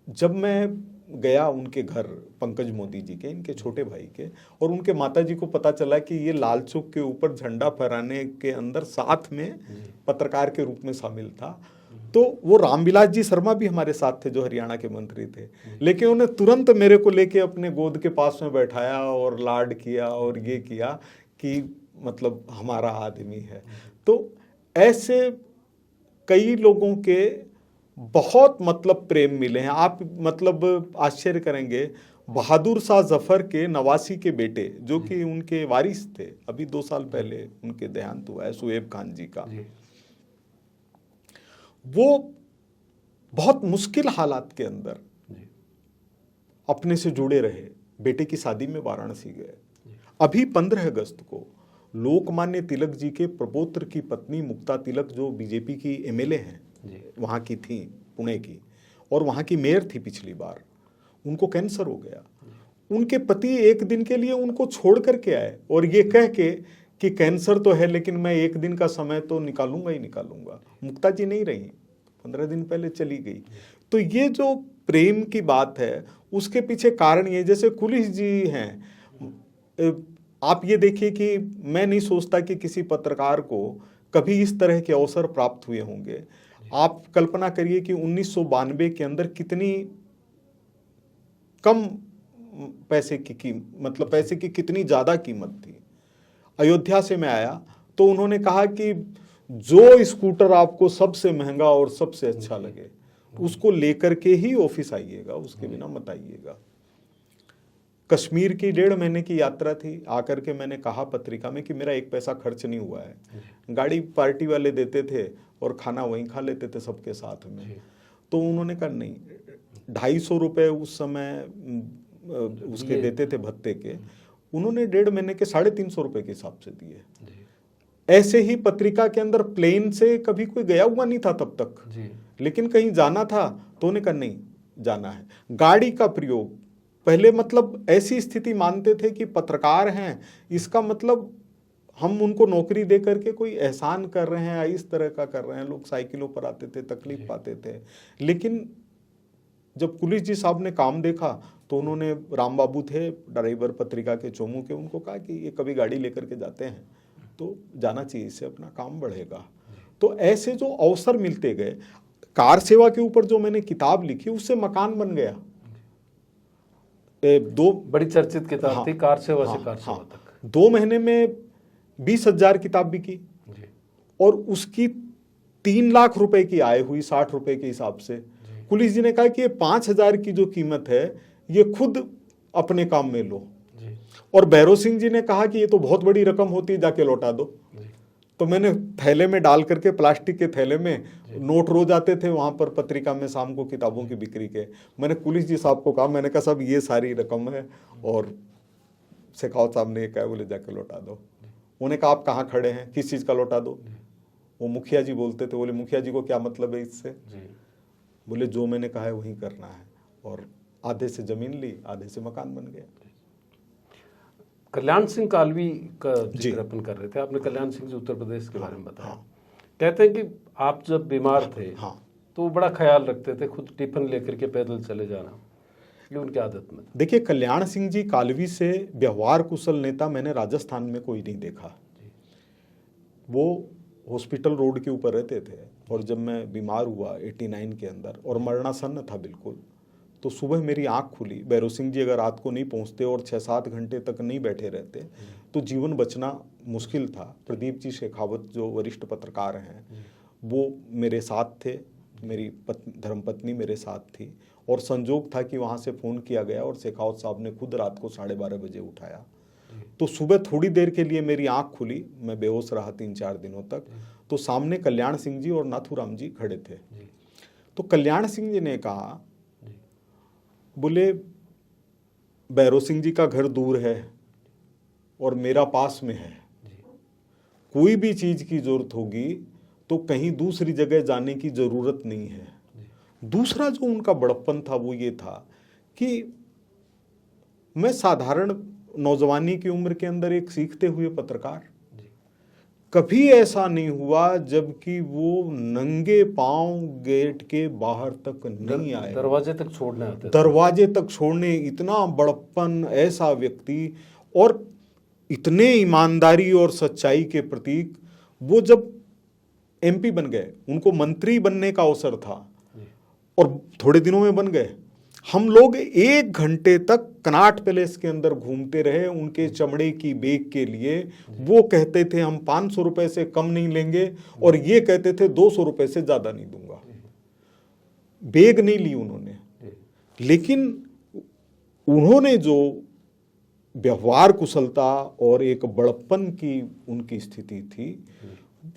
जब मैं गया उनके घर, पंकज मोदी जी के, इनके छोटे भाई के, और उनके माताजी को पता चला कि ये लाल चौक के ऊपर झंडा फहराने के अंदर साथ में पत्रकार के रूप में शामिल था, तो वो रामविलास जी शर्मा भी हमारे साथ थे जो हरियाणा के मंत्री थे, लेकिन उन्हें तुरंत मेरे को लेके अपने गोद के पास में बैठाया और लाड किया और ये किया कि मतलब हमारा आदमी है। तो ऐसे कई लोगों के बहुत मतलब प्रेम मिले हैं। आप मतलब आश्चर्य करेंगे, बहादुर शाह जफर के नवासी के बेटे जो कि उनके वारिस थे, अभी 2 साल पहले उनके देहांत हुआ है, शुएब खान जी का। वो बहुत मुश्किल हालात के अंदर अपने से जुड़े रहे, बेटे की शादी में वाराणसी गए। अभी 15 अगस्त को लोकमान्य तिलक जी के प्रपौत्र की पत्नी मुक्ता तिलक, जो बीजेपी की एमएलए हैं, वहाँ की थी, पुणे की, और वहाँ की मेयर थी पिछली बार, उनको कैंसर हो गया। उनके पति एक दिन के लिए उनको छोड़ करके आए और ये कह के कि कैंसर तो है लेकिन मैं 1 दिन का समय तो निकालूंगा ही निकालूंगा। मुक्ता जी नहीं रही, 15 दिन पहले चली गई। तो ये जो प्रेम की बात है उसके पीछे कारण ये, जैसे कुलिस जी हैं, आप ये देखिए कि मैं नहीं सोचता कि किसी पत्रकार को कभी इस तरह के अवसर प्राप्त हुए होंगे। आप कल्पना करिए कि 1992 के अंदर कितनी कम पैसे की मतलब पैसे की कितनी ज़्यादा कीमत थी। अयोध्या से मैं आया तो उन्होंने कहा कि जो स्कूटर आपको सबसे महंगा और सबसे अच्छा लगे उसको लेकर के ही ऑफिस आइएगा, उसके बिना मत आइएगा। कश्मीर की 1.5 महीने की यात्रा थी, आकर के मैंने कहा पत्रिका में कि मेरा 1 पैसा खर्च नहीं हुआ है, गाड़ी पार्टी वाले देते थे और खाना वहीं खा लेते थे सबके साथ में। तो उन्होंने कहा नहीं, 250 रुपये उस समय उसके देते थे भत्ते के, उन्होंने 1.5 महीने के 350 रुपये के हिसाब से दिए। ऐसे ही पत्रिका के अंदर प्लेन से कभी कोई गया हुआ नहीं था तब तक, लेकिन कहीं जाना था तो उन्होंने कहा नहीं जाना है। गाड़ी का प्रयोग पहले मतलब ऐसी स्थिति मानते थे कि पत्रकार हैं, इसका मतलब हम उनको नौकरी दे करके कोई एहसान कर रहे हैं, इस तरह का कर रहे हैं। लोग साइकिलों पर आते थे, तकलीफ पाते थे। लेकिन जब पुलिस जी साहब ने काम देखा तो उन्होंने, राम बाबू थे ड्राइवर पत्रिका के चोमू के, उनको कहा कि ये कभी गाड़ी लेकर के जाते हैं तो जाना चाहिए, इससे अपना काम बढ़ेगा। तो ऐसे जो अवसर मिलते गए, कार सेवा के ऊपर जो मैंने किताब लिखी उससे मकान बन गया। 2 बड़ी चर्चित किताब थी, कार सेवा से कार सेवा तक। 2 महीने में 20,000 किताब बिकी और उसकी 3 लाख रुपए की आय हुई 60 रुपए के हिसाब से। कुलिस जी ने कहा कि ये 5,000 की जो कीमत है ये खुद अपने काम में लो। और भैरव सिंह जी ने कहा कि ये तो बहुत बड़ी रकम होती है, जाके लौटा दो। तो मैंने थैले में डाल करके, प्लास्टिक के थैले में नोट रोज आते थे वहां पर पत्रिका में शाम को किताबों की बिक्री के। मैंने कुलिस जी साहब को कहा, मैंने कहा साहब ये सारी रकम है और शेखावत साहब ने कहा, बोले जाके लौटा दो। उन्होंने कहा आप कहाँ खड़े हैं, किस चीज का लौटा दो? वो मुखिया जी बोलते थे। बोले मुखिया जी को क्या मतलब है इससे? बोले जो मैंने कहा है वही करना है। और आधे से जमीन ली, आधे से मकान बन गया। कल्याण सिंह कालवी का जिक्र अपन कर रहे थे, आपने कल्याण सिंह जी उत्तर प्रदेश के बारे में बताया। कहते हैं कि आप जब बीमार थे तो वो बड़ा ख्याल रखते थे, खुद टिफिन लेकर के पैदल चले जाना, ये उनकी आदत में। देखिए, कल्याण सिंह जी कालवी से व्यवहार कुशल नेता मैंने राजस्थान में कोई नहीं देखा। वो हॉस्पिटल रोड के ऊपर रहते थे और जब मैं बीमार हुआ 89 के अंदर और मरणासन्न था बिल्कुल, तो सुबह मेरी आंख खुली। भैरव सिंह जी अगर रात को नहीं पहुंचते और 6-7 घंटे तक नहीं बैठे रहते तो जीवन बचना मुश्किल था। प्रदीप जी शेखावत जो वरिष्ठ पत्रकार हैं वो मेरे साथ थे, मेरी धर्मपत्नी मेरे साथ थी और संजोग था कि वहाँ से फ़ोन किया गया और शेखावत साहब ने खुद रात को 12:30 बजे उठाया। तो सुबह थोड़ी देर के लिए मेरी आंख खुली, मैं बेहोश रहा 3-4 दिनों तक। तो सामने कल्याण सिंह जी और नाथूराम जी खड़े थे। तो कल्याण सिंह जी ने कहा, बोले भैरव सिंह जी का घर दूर है और मेरा पास में है, कोई भी चीज की जरूरत होगी तो कहीं दूसरी जगह जाने की जरूरत नहीं है। दूसरा जो उनका बड़प्पन था वो ये था कि मैं साधारण नौजवानी की उम्र के अंदर एक सीखते हुए पत्रकार, कभी ऐसा नहीं हुआ जबकि वो नंगे पांव गेट के बाहर तक नहीं आए, दरवाजे तक छोड़ने आते थे। दरवाजे तक छोड़ने, इतना बड़प्पन, ऐसा व्यक्ति और इतने ईमानदारी और सच्चाई के प्रतीक। वो जब एमपी बन गए, उनको मंत्री बनने का अवसर था और थोड़े दिनों में बन गए। हम लोग 1 घंटे तक कनॉट पैलेस के अंदर घूमते रहे उनके चमड़े की बेग के लिए। वो कहते थे हम 500 रुपए से कम नहीं लेंगे और ये कहते थे 200 रुपए से ज्यादा नहीं दूंगा। बेग नहीं ली उन्होंने, लेकिन उन्होंने जो व्यवहार कुशलता और एक बड़प्पन की उनकी स्थिति थी,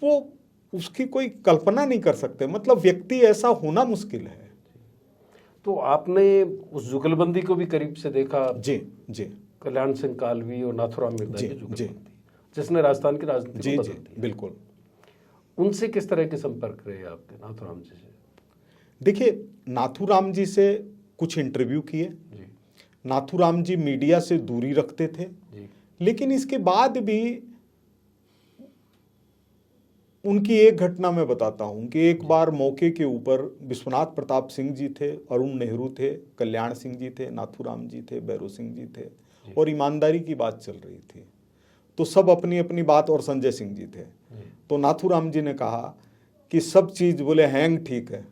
वो उसकी कोई कल्पना नहीं कर सकते। मतलब व्यक्ति ऐसा होना मुश्किल है। तो आपने उस जुगलबंदी को भी करीब से देखा? जी जी। कल्याण सिंह कालवी और नाथूराम मिर्जा की जुगलबंदी, जिसने राजस्थान की राजनीति को बदल दिया। बिल्कुल। उनसे किस तरह के संपर्क रहे आपके, नाथूराम जी से? देखिए, नाथूराम जी से कुछ इंटरव्यू किए। नाथूराम जी मीडिया से दूरी रखते थे, लेकिन इसके बाद भी उनकी एक घटना मैं बताता हूं कि एक बार मौके के ऊपर विश्वनाथ प्रताप सिंह जी थे, अरुण नेहरू थे, कल्याण सिंह जी थे, नाथूराम जी थे, भैरव सिंह जी थे और ईमानदारी की बात चल रही थी। तो सब अपनी अपनी बात, और संजय सिंह जी थे। तो नाथूराम जी ने कहा कि सब चीज, बोले हैंग ठीक है,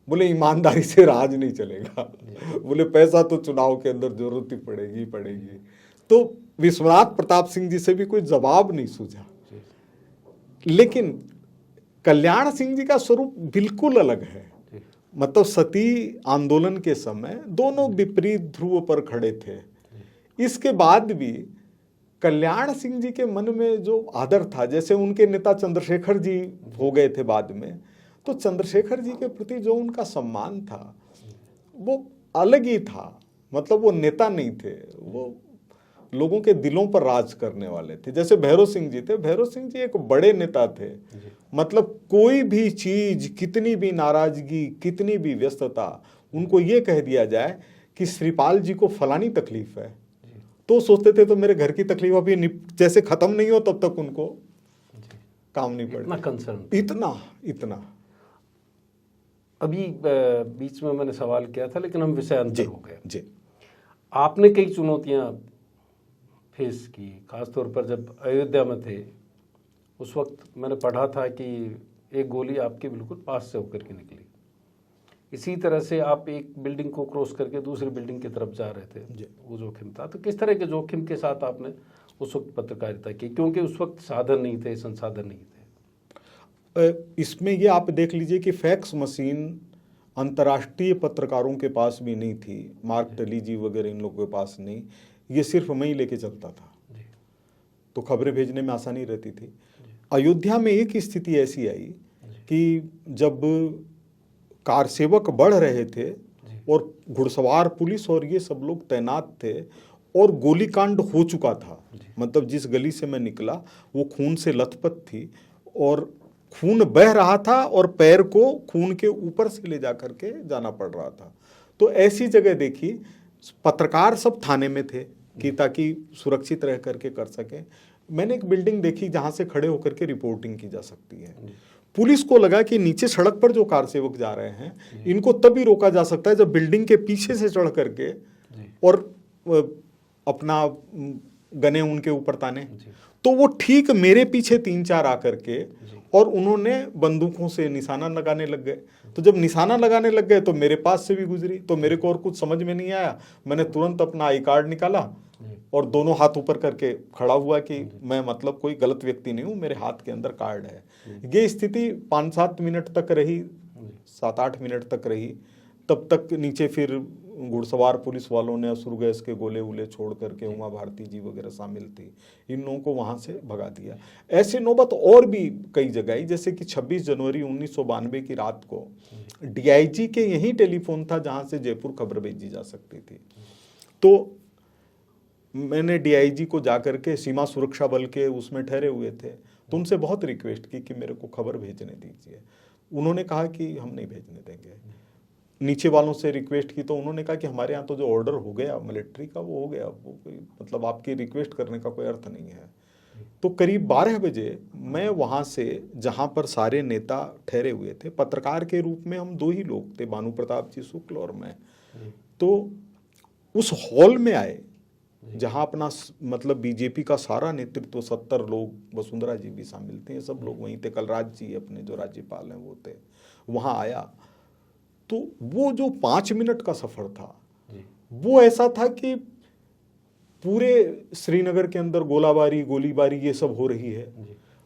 बोले ईमानदारी से राज नहीं चलेगा, बोले पैसा तो चुनाव के अंदर जरूरत ही पड़ेगी पड़ेगी। तो विश्वनाथ प्रताप सिंह जी से भी कोई जवाब नहीं सूझा। लेकिन कल्याण सिंह जी का स्वरूप बिल्कुल अलग है। मतलब सती आंदोलन के समय दोनों विपरीत ध्रुव पर खड़े थे। इसके बाद भी कल्याण सिंह जी के मन में जो आदर था, जैसे उनके नेता चंद्रशेखर जी हो गए थे बाद में, तो चंद्रशेखर जी के प्रति जो उनका सम्मान था वो अलग ही था। मतलब वो नेता नहीं थे, वो लोगों के दिलों पर राज करने वाले थे। जैसे भैरव सिंह जी थे, भैरव सिंह जी एक बड़े नेता थे। मतलब कोई भी चीज, कितनी भी नाराजगी, कितनी भी व्यस्तता, उनको ये कह दिया जाए कि श्रीपाल जी को फलानी तकलीफ है, तो सोचते थे तो मेरे घर की तकलीफ अभी जैसे खत्म नहीं हो तब तक उनको काम नहीं पड़े। इतना कंसर्न, इतना। अभी बीच में मैंने सवाल किया था, लेकिन हम विषय अंतर हो गए। जी। आपने कई चुनौतियां फेस की, खासतौर पर जब अयोध्या में थे। उस वक्त मैंने पढ़ा था कि एक गोली आपके बिल्कुल पास से होकर के निकली। इसी तरह से आप एक बिल्डिंग को क्रॉस करके दूसरी बिल्डिंग की तरफ जा रहे थे, वो जोखिम था। तो किस तरह के जोखिम के साथ आपने उस वक्त पत्रकारिता की, क्योंकि उस वक्त साधन नहीं थे, संसाधन नहीं थे? इसमें ये आप देख लीजिए कि फैक्स मशीन अंतर्राष्ट्रीय पत्रकारों के पास भी नहीं थी, मार्क टली जी वगैरह इन लोगों के पास नहीं, ये सिर्फ मैं ही लेके चलता था, तो खबरें भेजने में आसानी रहती थी। अयोध्या में एक स्थिति ऐसी आई कि जब कार सेवक बढ़ रहे थे और घुड़सवार पुलिस और ये सब लोग तैनात थे और गोलीकांड हो चुका था, मतलब जिस गली से मैं निकला वो खून से लथपथ थी और खून बह रहा था और पैर को खून के ऊपर से ले जा करके जाना पड़ रहा था। तो ऐसी जगह देखी, पत्रकार सब थाने में थे कि ताकि सुरक्षित रह करके कर सकें। मैंने एक बिल्डिंग देखी जहां से खड़े होकर के रिपोर्टिंग की जा सकती है। पुलिस को लगा कि नीचे सड़क पर जो कार सेवक जा रहे हैं इनको तभी रोका जा सकता है जब बिल्डिंग के पीछे से चढ़ करके और अपना गने उनके ऊपर ताने। तो वो ठीक मेरे पीछे 3-4 आकर के और उन्होंने बंदूकों से निशाना लगाने लग गए। तो जब निशाना लगाने लग गए तो मेरे पास से भी गुजरी, तो मेरे को और कुछ समझ में नहीं आया। मैंने तुरंत अपना आई कार्ड निकाला और दोनों हाथ ऊपर करके खड़ा हुआ कि मैं मतलब कोई गलत व्यक्ति नहीं हूं, मेरे हाथ के अंदर कार्ड है। ये स्थिति 5-7 मिनट तक रही, 7-8 मिनट तक रही। तब तक नीचे फिर घुड़सवार पुलिस वालों ने अश्रु गैस के गोले वोले छोड़ करके, उमा भारती जी वगैरह शामिल थी, इन लोगों को वहां से भगा दिया। ऐसी नौबत और भी कई जगह आई, जैसे कि 26 जनवरी 1992 की रात को डीआईजी के यही टेलीफोन था जहां से जयपुर खबर भेजी जा सकती थी। तो मैंने डीआईजी को जाकर के, सीमा सुरक्षा बल के उसमें ठहरे हुए थे, तो उनसे बहुत रिक्वेस्ट की कि मेरे को खबर भेजने दीजिए। उन्होंने कहा कि हम नहीं भेजने देंगे। नीचे वालों से रिक्वेस्ट की तो उन्होंने कहा कि हमारे यहाँ तो जो ऑर्डर हो गया मिलिट्री का वो हो गया, वो कोई मतलब आपकी रिक्वेस्ट करने का कोई अर्थ नहीं है। तो करीब 12 बजे मैं वहाँ से, जहाँ पर सारे नेता ठहरे हुए थे, पत्रकार के रूप में हम 2 ही लोग थे, भानु प्रताप जी शुक्ल और मैं, तो उस हॉल में आए जहाँ अपना मतलब बीजेपी का सारा नेतृत्व 70 लोग, वसुंधरा जी भी शामिल थे, सब लोग वहीं थे, कलराज जी अपने जो राज्यपाल हैं वो थे, वहाँ आया। तो वो जो 5 मिनट का सफर था वो ऐसा था कि पूरे श्रीनगर के अंदर गोलीबारी ये सब हो रही है,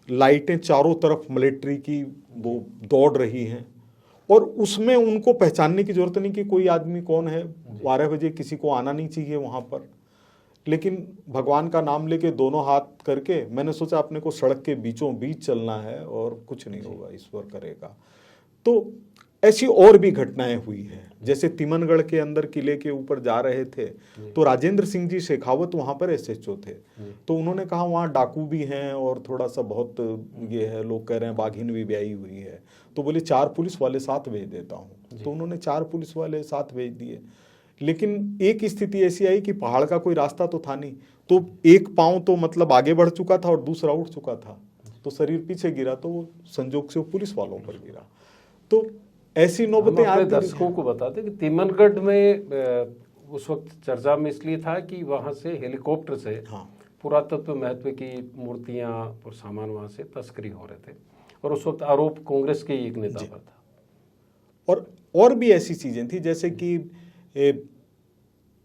लाइटें चारों तरफ मिलिट्री की वो दौड़ रही हैं और उसमें उनको पहचानने की जरूरत नहीं कि कोई आदमी कौन है। 12 बजे किसी को आना नहीं चाहिए वहां पर, लेकिन भगवान का नाम लेके दोनों हाथ करके मैंने सोचा अपने को सड़क के बीचों बीच चलना है और कुछ नहीं होगा, ईश्वर करेगा। तो ऐसी और भी घटनाएं हुई हैं, जैसे तिमनगढ़ के अंदर किले के ऊपर जा रहे थे तो राजेंद्र सिंह जी शेखावत वहां पर एसएचओ थे, तो उन्होंने कहा वहां डाकू भी हैं और थोड़ा सा बहुत ये है, लोग कह रहे हैं बाघिन भी ब्याई हुई है, तो बोले 4 पुलिस वाले साथ भेज देता हूँ। तो उन्होंने 4 पुलिस वाले साथ भेज दिए। लेकिन एक स्थिति ऐसी आई कि पहाड़ का कोई रास्ता तो था नहीं, तो एक पांव तो मतलब आगे बढ़ चुका था और दूसरा उठ चुका था, तो शरीर पीछे गिरा, तो वो संजोग से वो पुलिस वालों पर गिरा। तो ऐसी नौबतें आज दर्शकों को बताते कि तिमनगढ़ में उस वक्त चर्चा में इसलिए था कि वहां से हेलीकॉप्टर से पुरातत्व महत्व की मूर्तियां और सामान वहां से तस्करी हो रहे थे और उस वक्त आरोप कांग्रेस के एक नेता पर था। और भी ऐसी चीजें थी, जैसे कि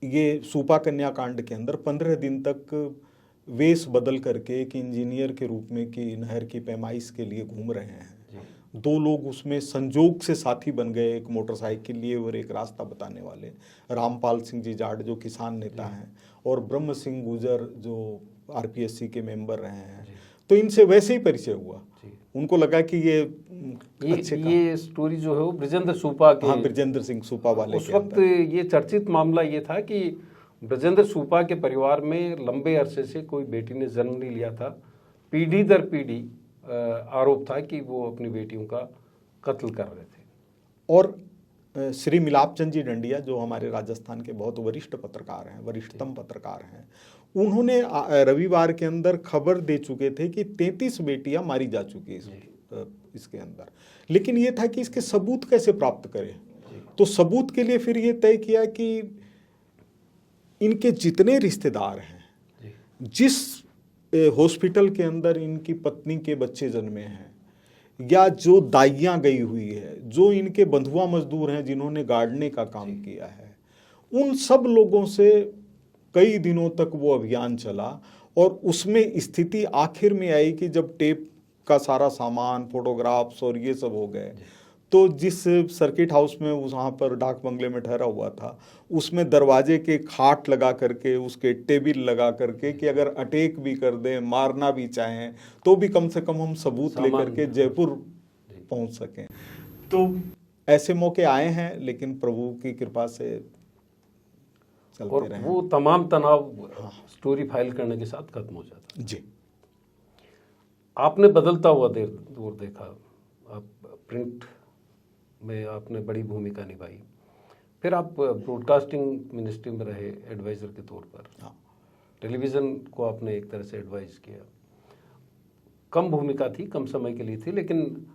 ये सूपा कन्या कांड के अंदर 15 दिन तक वेश बदल करके एक इंजीनियर के रूप में कि नहर की पैमाइश के लिए घूम रहे हैं। 2 लोग उसमें संजोग से साथी बन गए, एक मोटरसाइकिल लिए और एक रास्ता बताने वाले, रामपाल सिंह जी जाट जो किसान नेता हैं और ब्रह्म सिंह गुजर जो आरपीएससी के मेंबर रहे हैं। तो इनसे वैसे ही परिचय हुआ, उनको लगा कि ये स्टोरी जो है वो ब्रजेंद्र सूपा के, हाँ, ब्रजेंद्र सिंह सूपा वाले उस वक्त ये चर्चित मामला ये था कि ब्रजेंद्र सूपा के परिवार में लंबे अरसे से कोई बेटी ने जन्म नहीं लिया था। पीढ़ी दर पीढ़ी आरोप था कि वो अपनी बेटियों का कत्ल कर रहे थे। और श्री मिलाप चंद जी डंडिया जो हमारे राजस्थान के बहुत वरिष्ठ पत्रकार हैं, वरिष्ठतम पत्रकार हैं, उन्होंने रविवार के अंदर खबर दे चुके थे कि 33 बेटियां मारी जा चुकी है इसके अंदर, लेकिन ये था कि इसके सबूत कैसे प्राप्त करें। तो सबूत के लिए फिर ये तय किया कि इनके जितने रिश्तेदार हैं, जिस हॉस्पिटल के अंदर इनकी पत्नी के बच्चे जन्मे हैं, या जो दाइयाँ गई हुई है, जो इनके बंधुआ मजदूर हैं जिन्होंने गाड़ने का काम किया है, उन सब लोगों से कई दिनों तक वो अभियान चला और उसमें स्थिति आखिर में आई कि जब टेप का सारा सामान, फोटोग्राफ्स और ये सब हो गए। तो जिस सर्किट हाउस में वहाँ पर डाक बंगले में ठहरा हुआ था, उसमें दरवाजे के खाट लगा करके, उसके टेबल लगा करके कि अगर अटैक भी कर दें, मारना भी चाहें, तो भी कम से कम हम सबूत लेकर के जयपुर पहुँच सकें। तो ऐसे मौके आए हैं, लेकिन प्रभु की कृपा से चलते और रहे। वो तमाम तनाव स्टोरी फाइल करने के साथ खत्म हो जाता। जी, आपने बदलता हुआ दौर देखा, आप प्रिंट में आपने बड़ी भूमिका निभाई, फिर आप ब्रॉडकास्टिंग मिनिस्ट्री में रहे एडवाइज़र के तौर पर। हाँ। टेलीविज़न को आपने एक तरह से एडवाइस किया। कम भूमिका थी, कम समय के लिए थी, लेकिन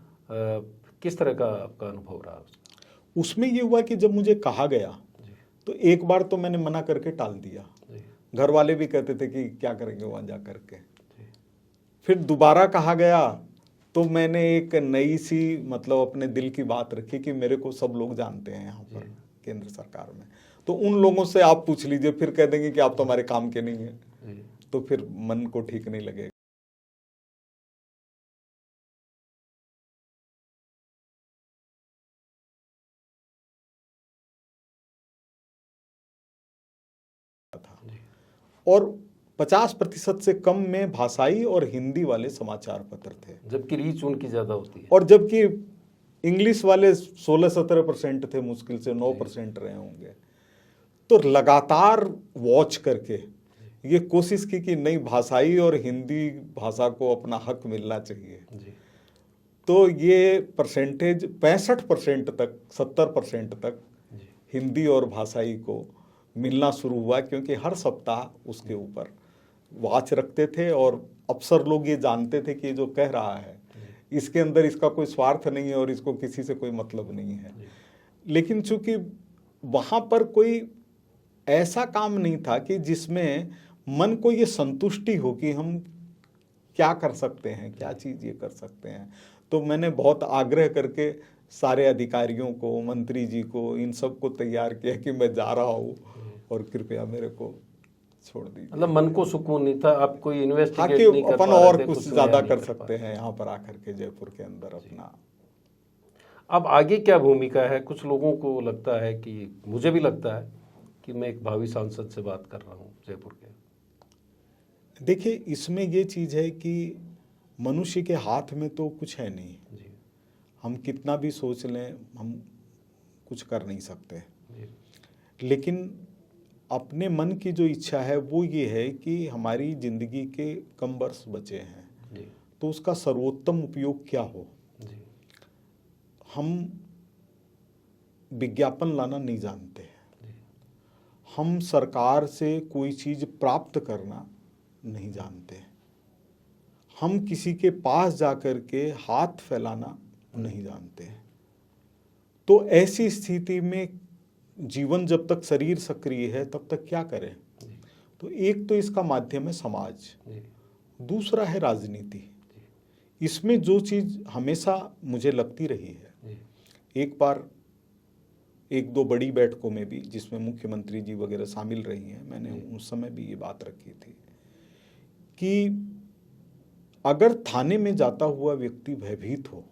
किस तरह का आपका अनुभव रहा उसका? उसमें ये हुआ कि जब मुझे कहा गया तो एक बार तो मैंने मना करके टाल दिया। घर वाले भी कहते थे कि क्या करेंगे वहाँ जा करके। फिर दोबारा कहा गया तो मैंने एक नई सी मतलब अपने दिल की बात रखी कि मेरे को सब लोग जानते हैं यहाँ पर केंद्र सरकार में, तो उन लोगों से आप पूछ लीजिए, फिर कह देंगे कि आप तो हमारे काम के नहीं हैं, तो फिर मन को ठीक नहीं लगेगा। और 50% से कम में भाषाई और हिंदी वाले समाचार पत्र थे, जबकि रीच उनकी ज़्यादा होती है। और जबकि इंग्लिश वाले 16-17% थे, मुश्किल से 9% रहे होंगे। तो लगातार वॉच करके ये कोशिश की कि नई भाषाई और हिंदी भाषा को अपना हक मिलना चाहिए। तो ये परसेंटेज 65% तक, 70% तक हिंदी और भाषाई को मिलना शुरू हुआ, क्योंकि हर सप्ताह उसके ऊपर वॉच रखते थे और अफसर लोग ये जानते थे कि ये जो कह रहा है इसके अंदर इसका कोई स्वार्थ नहीं है और इसको किसी से कोई मतलब नहीं है। लेकिन चूंकि वहाँ पर कोई ऐसा काम नहीं था कि जिसमें मन को ये संतुष्टि हो कि हम क्या कर सकते हैं, क्या चीज़ ये कर सकते हैं, तो मैंने बहुत आग्रह करके सारे अधिकारियों को, मंत्री जी को, इन सब को तैयार किया कि मैं जा रहा हूँ और कृपया मेरे को छोड़ दीजिए। मतलब मन को सुकून नहीं था, आप कोई इन्वेस्टिगेट कि नहीं कर अपन पा रहे और थे, कुछ नया ज़्यादा नहीं कर पा सकते हैं यहाँ पर आकर के जयपुर के अंदर अपना। अब आगे क्या भूमिका है? कुछ लोगों को लगता है कि, मुझे भी लगता है कि मैं एक भावी सांसद से बात कर रहा हूँ जयपुर के। देखिए, इसमें ये चीज़ है कि मनुष्य के हाथ में तो कुछ है नहीं। हम कितना भी सोच लें, हम कुछ कर नहीं सकते। लेकिन अपने मन की जो इच्छा है वो ये है कि हमारी ज़िंदगी के कम वर्ष बचे हैं, तो उसका सर्वोत्तम उपयोग क्या हो। हम विज्ञापन लाना नहीं जानते, हम सरकार से कोई चीज़ प्राप्त करना नहीं जानते, हम किसी के पास जाकर के हाथ फैलाना नहीं जानते। तो ऐसी स्थिति में जीवन जब तक शरीर सक्रिय है तब तक क्या करें? तो एक तो इसका माध्यम है समाज, दूसरा है राजनीति। इसमें जो चीज़ हमेशा मुझे लगती रही है, एक बार एक दो बड़ी बैठकों में भी जिसमें मुख्यमंत्री जी वगैरह शामिल रही हैं, मैंने उस समय भी ये बात रखी थी कि अगर थाने में जाता हुआ व्यक्ति भयभीत हो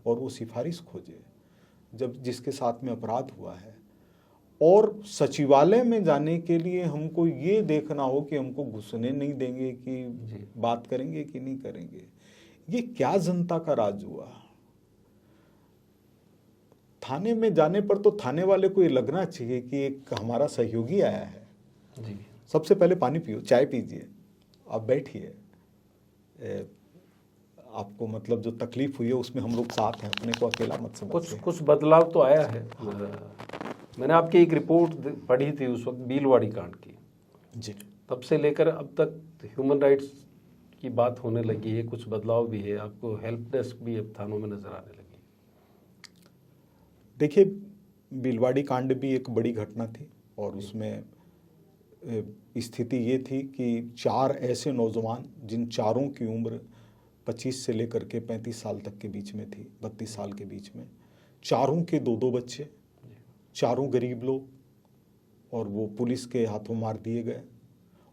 और वो सिफारिश खोजे जब जिसके साथ में अपराध हुआ है, और सचिवालय में जाने के लिए हमको ये देखना हो कि हमको घुसने नहीं देंगे कि बात करेंगे कि नहीं करेंगे, ये क्या जनता का राज हुआ। थाने में जाने पर तो थाने वाले को ये लगना चाहिए कि एक हमारा सहयोगी आया है, सबसे पहले पानी पियो, चाय पीजिए, आप बैठिए, आपको मतलब जो तकलीफ हुई है उसमें हम लोग साथ हैं, अपने को अकेला मत समझिए। कुछ बदलाव तो आया है। मैंने आपकी एक रिपोर्ट पढ़ी थी उस वक्त बीलवाड़ी कांड की जी, तब से लेकर अब तक ह्यूमन राइट्स की बात होने लगी है, कुछ बदलाव भी है, आपको हेल्प डेस्क भी अब थानों में नजर आने लगी। देखिए, बीलवाड़ी कांड भी एक बड़ी घटना थी और उसमें स्थिति ये थी कि 4 ऐसे नौजवान जिन चारों की उम्र 25 से लेकर के 35 साल तक के बीच में थी, 32 साल के बीच में, चारों के 2-2 बच्चे, चारों गरीब लोग, और वो पुलिस के हाथों मार दिए गए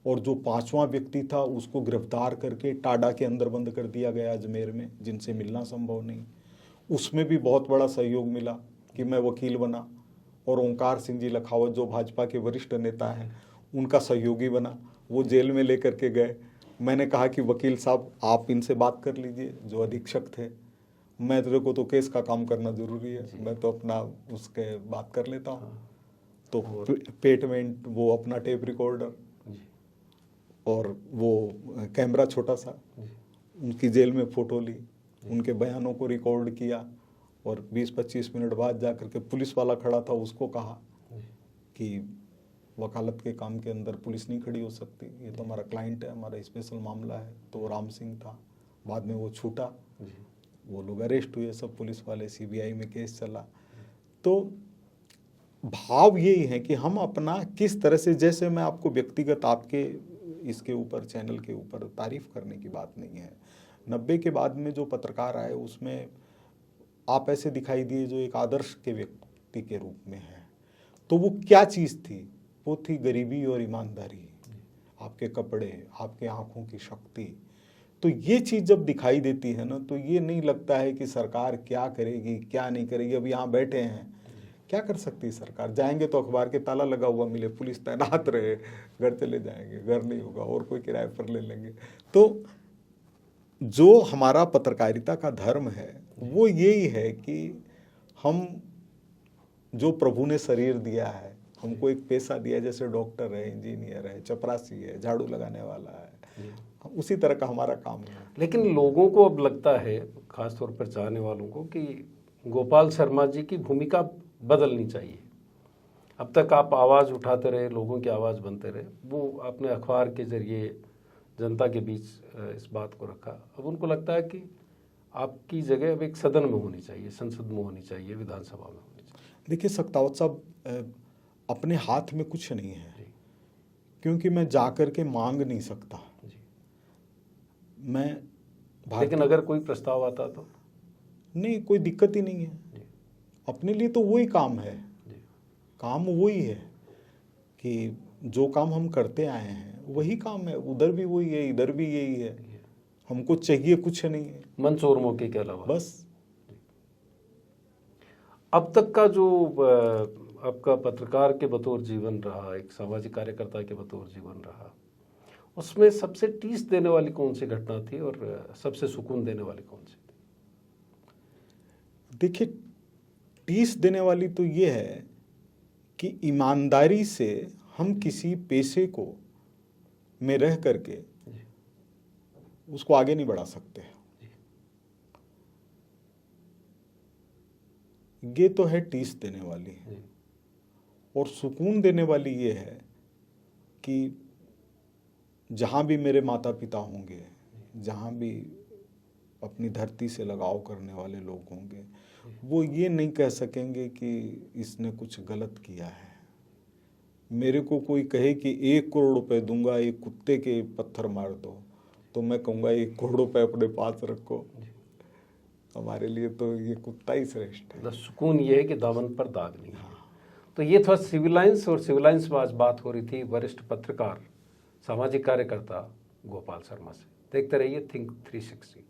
और जो 5वां व्यक्ति था उसको गिरफ्तार करके टाडा के अंदर बंद कर दिया गया अजमेर में, जिनसे मिलना संभव नहीं। उसमें भी बहुत बड़ा सहयोग मिला कि मैं वकील बना, और ओंकार सिंह जी लखावत जो भाजपा के वरिष्ठ नेता हैं उनका सहयोगी बना, वो जेल में लेकर के गए। मैंने कहा कि वकील साहब आप इनसे बात कर लीजिए, जो अधीक्षक थे, मैं तेरे को तो केस का काम करना जरूरी है, मैं तो अपना उसके बात कर लेता हूँ। तो पेट में वो अपना टेप रिकॉर्डर और वो कैमरा छोटा सा, उनकी जेल में फ़ोटो ली, उनके बयानों को रिकॉर्ड किया, और 20-25 मिनट बाद जा करके पुलिस वाला खड़ा था, उसको कहा कि वकालत के काम के अंदर पुलिस नहीं खड़ी हो सकती, ये तो हमारा क्लाइंट है, हमारा स्पेशल मामला है। तो वो राम सिंह था, बाद में वो छूटा, वो लोग अरेस्ट हुए, सब पुलिस वाले, सीबीआई में केस चला। तो भाव यही है कि हम अपना किस तरह से, जैसे मैं आपको व्यक्तिगत आपके इसके ऊपर चैनल के ऊपर तारीफ करने की बात नहीं है, 90 के बाद में जो पत्रकार आए उसमें आप ऐसे दिखाई दिए जो एक आदर्श के व्यक्ति के रूप में है। तो वो क्या चीज़ थी? वो थी गरीबी और ईमानदारी, आपके कपड़े, आपके आंखों की शक्ति। तो ये चीज़ जब दिखाई देती है ना, तो ये नहीं लगता है कि सरकार क्या करेगी क्या नहीं करेगी। अब यहाँ बैठे हैं, क्या कर सकती है सरकार? जाएंगे तो अखबार के ताला लगा हुआ मिले, पुलिस तैनात रहे, घर चले जाएंगे, घर नहीं होगा और कोई किराए पर ले लेंगे। तो जो हमारा पत्रकारिता का धर्म है वो यही है कि हम, जो प्रभु ने शरीर दिया है, हमको एक पेशा दिया, जैसे डॉक्टर है, इंजीनियर है, चपरासी है, झाड़ू लगाने वाला है, उसी तरह का हमारा काम है। लेकिन लोगों को अब लगता है, खासतौर पर चाहने वालों को, कि गोपाल शर्मा जी की भूमिका बदलनी चाहिए। अब तक आप आवाज़ उठाते रहे, लोगों की आवाज़ बनते रहे, वो अपने अखबार के जरिए जनता के बीच इस बात को रखा। अब उनको लगता है कि आपकी जगह अब एक सदन में होनी चाहिए, संसद में होनी चाहिए, विधानसभा में होनी चाहिए। देखिए सख्तावत साहब, अपने हाथ में कुछ नहीं है, क्योंकि मैं जाकर के मांग नहीं सकता। मैं लेकिन अगर कोई प्रस्ताव आता तो नहीं, कोई दिक्कत ही नहीं है। अपने लिए तो वही काम है, काम वही है कि जो काम हम करते आए हैं वही काम है, उधर भी वही है, इधर भी यही है। हमको चाहिए कुछ नहीं है, मंच और मौके के अलावा बस। अब तक का जो आपका पत्रकार के बतौर जीवन रहा, एक सामाजिक कार्यकर्ता के बतौर जीवन रहा, उसमें सबसे टीस देने वाली कौन सी घटना थी और सबसे सुकून देने वाली कौन सी थी? देखिए, टीस देने वाली तो ये है कि ईमानदारी से हम किसी पेशे को में रह करके उसको आगे नहीं बढ़ा सकते। ये तो है टीस देने वाली। और सुकून देने वाली ये है कि जहाँ भी मेरे माता पिता होंगे, जहाँ भी अपनी धरती से लगाव करने वाले लोग होंगे, वो ये नहीं कह सकेंगे कि इसने कुछ गलत किया है। मेरे को कोई कहे कि 1 करोड़ रुपए दूंगा, एक कुत्ते के पत्थर मार दो, तो मैं कहूँगा 1 करोड़ रुपए अपने पास रखो। हमारे लिए तो ये कुत्ता ही श्रेष्ठ है। सुकून ये है कि दामन पर दाग नहीं है। तो ये था सिविल लाइन्स, और सिविल लाइन्स में आज बात हो रही थी वरिष्ठ पत्रकार, सामाजिक कार्यकर्ता गोपाल शर्मा से। देखते रहिए थिंक 360।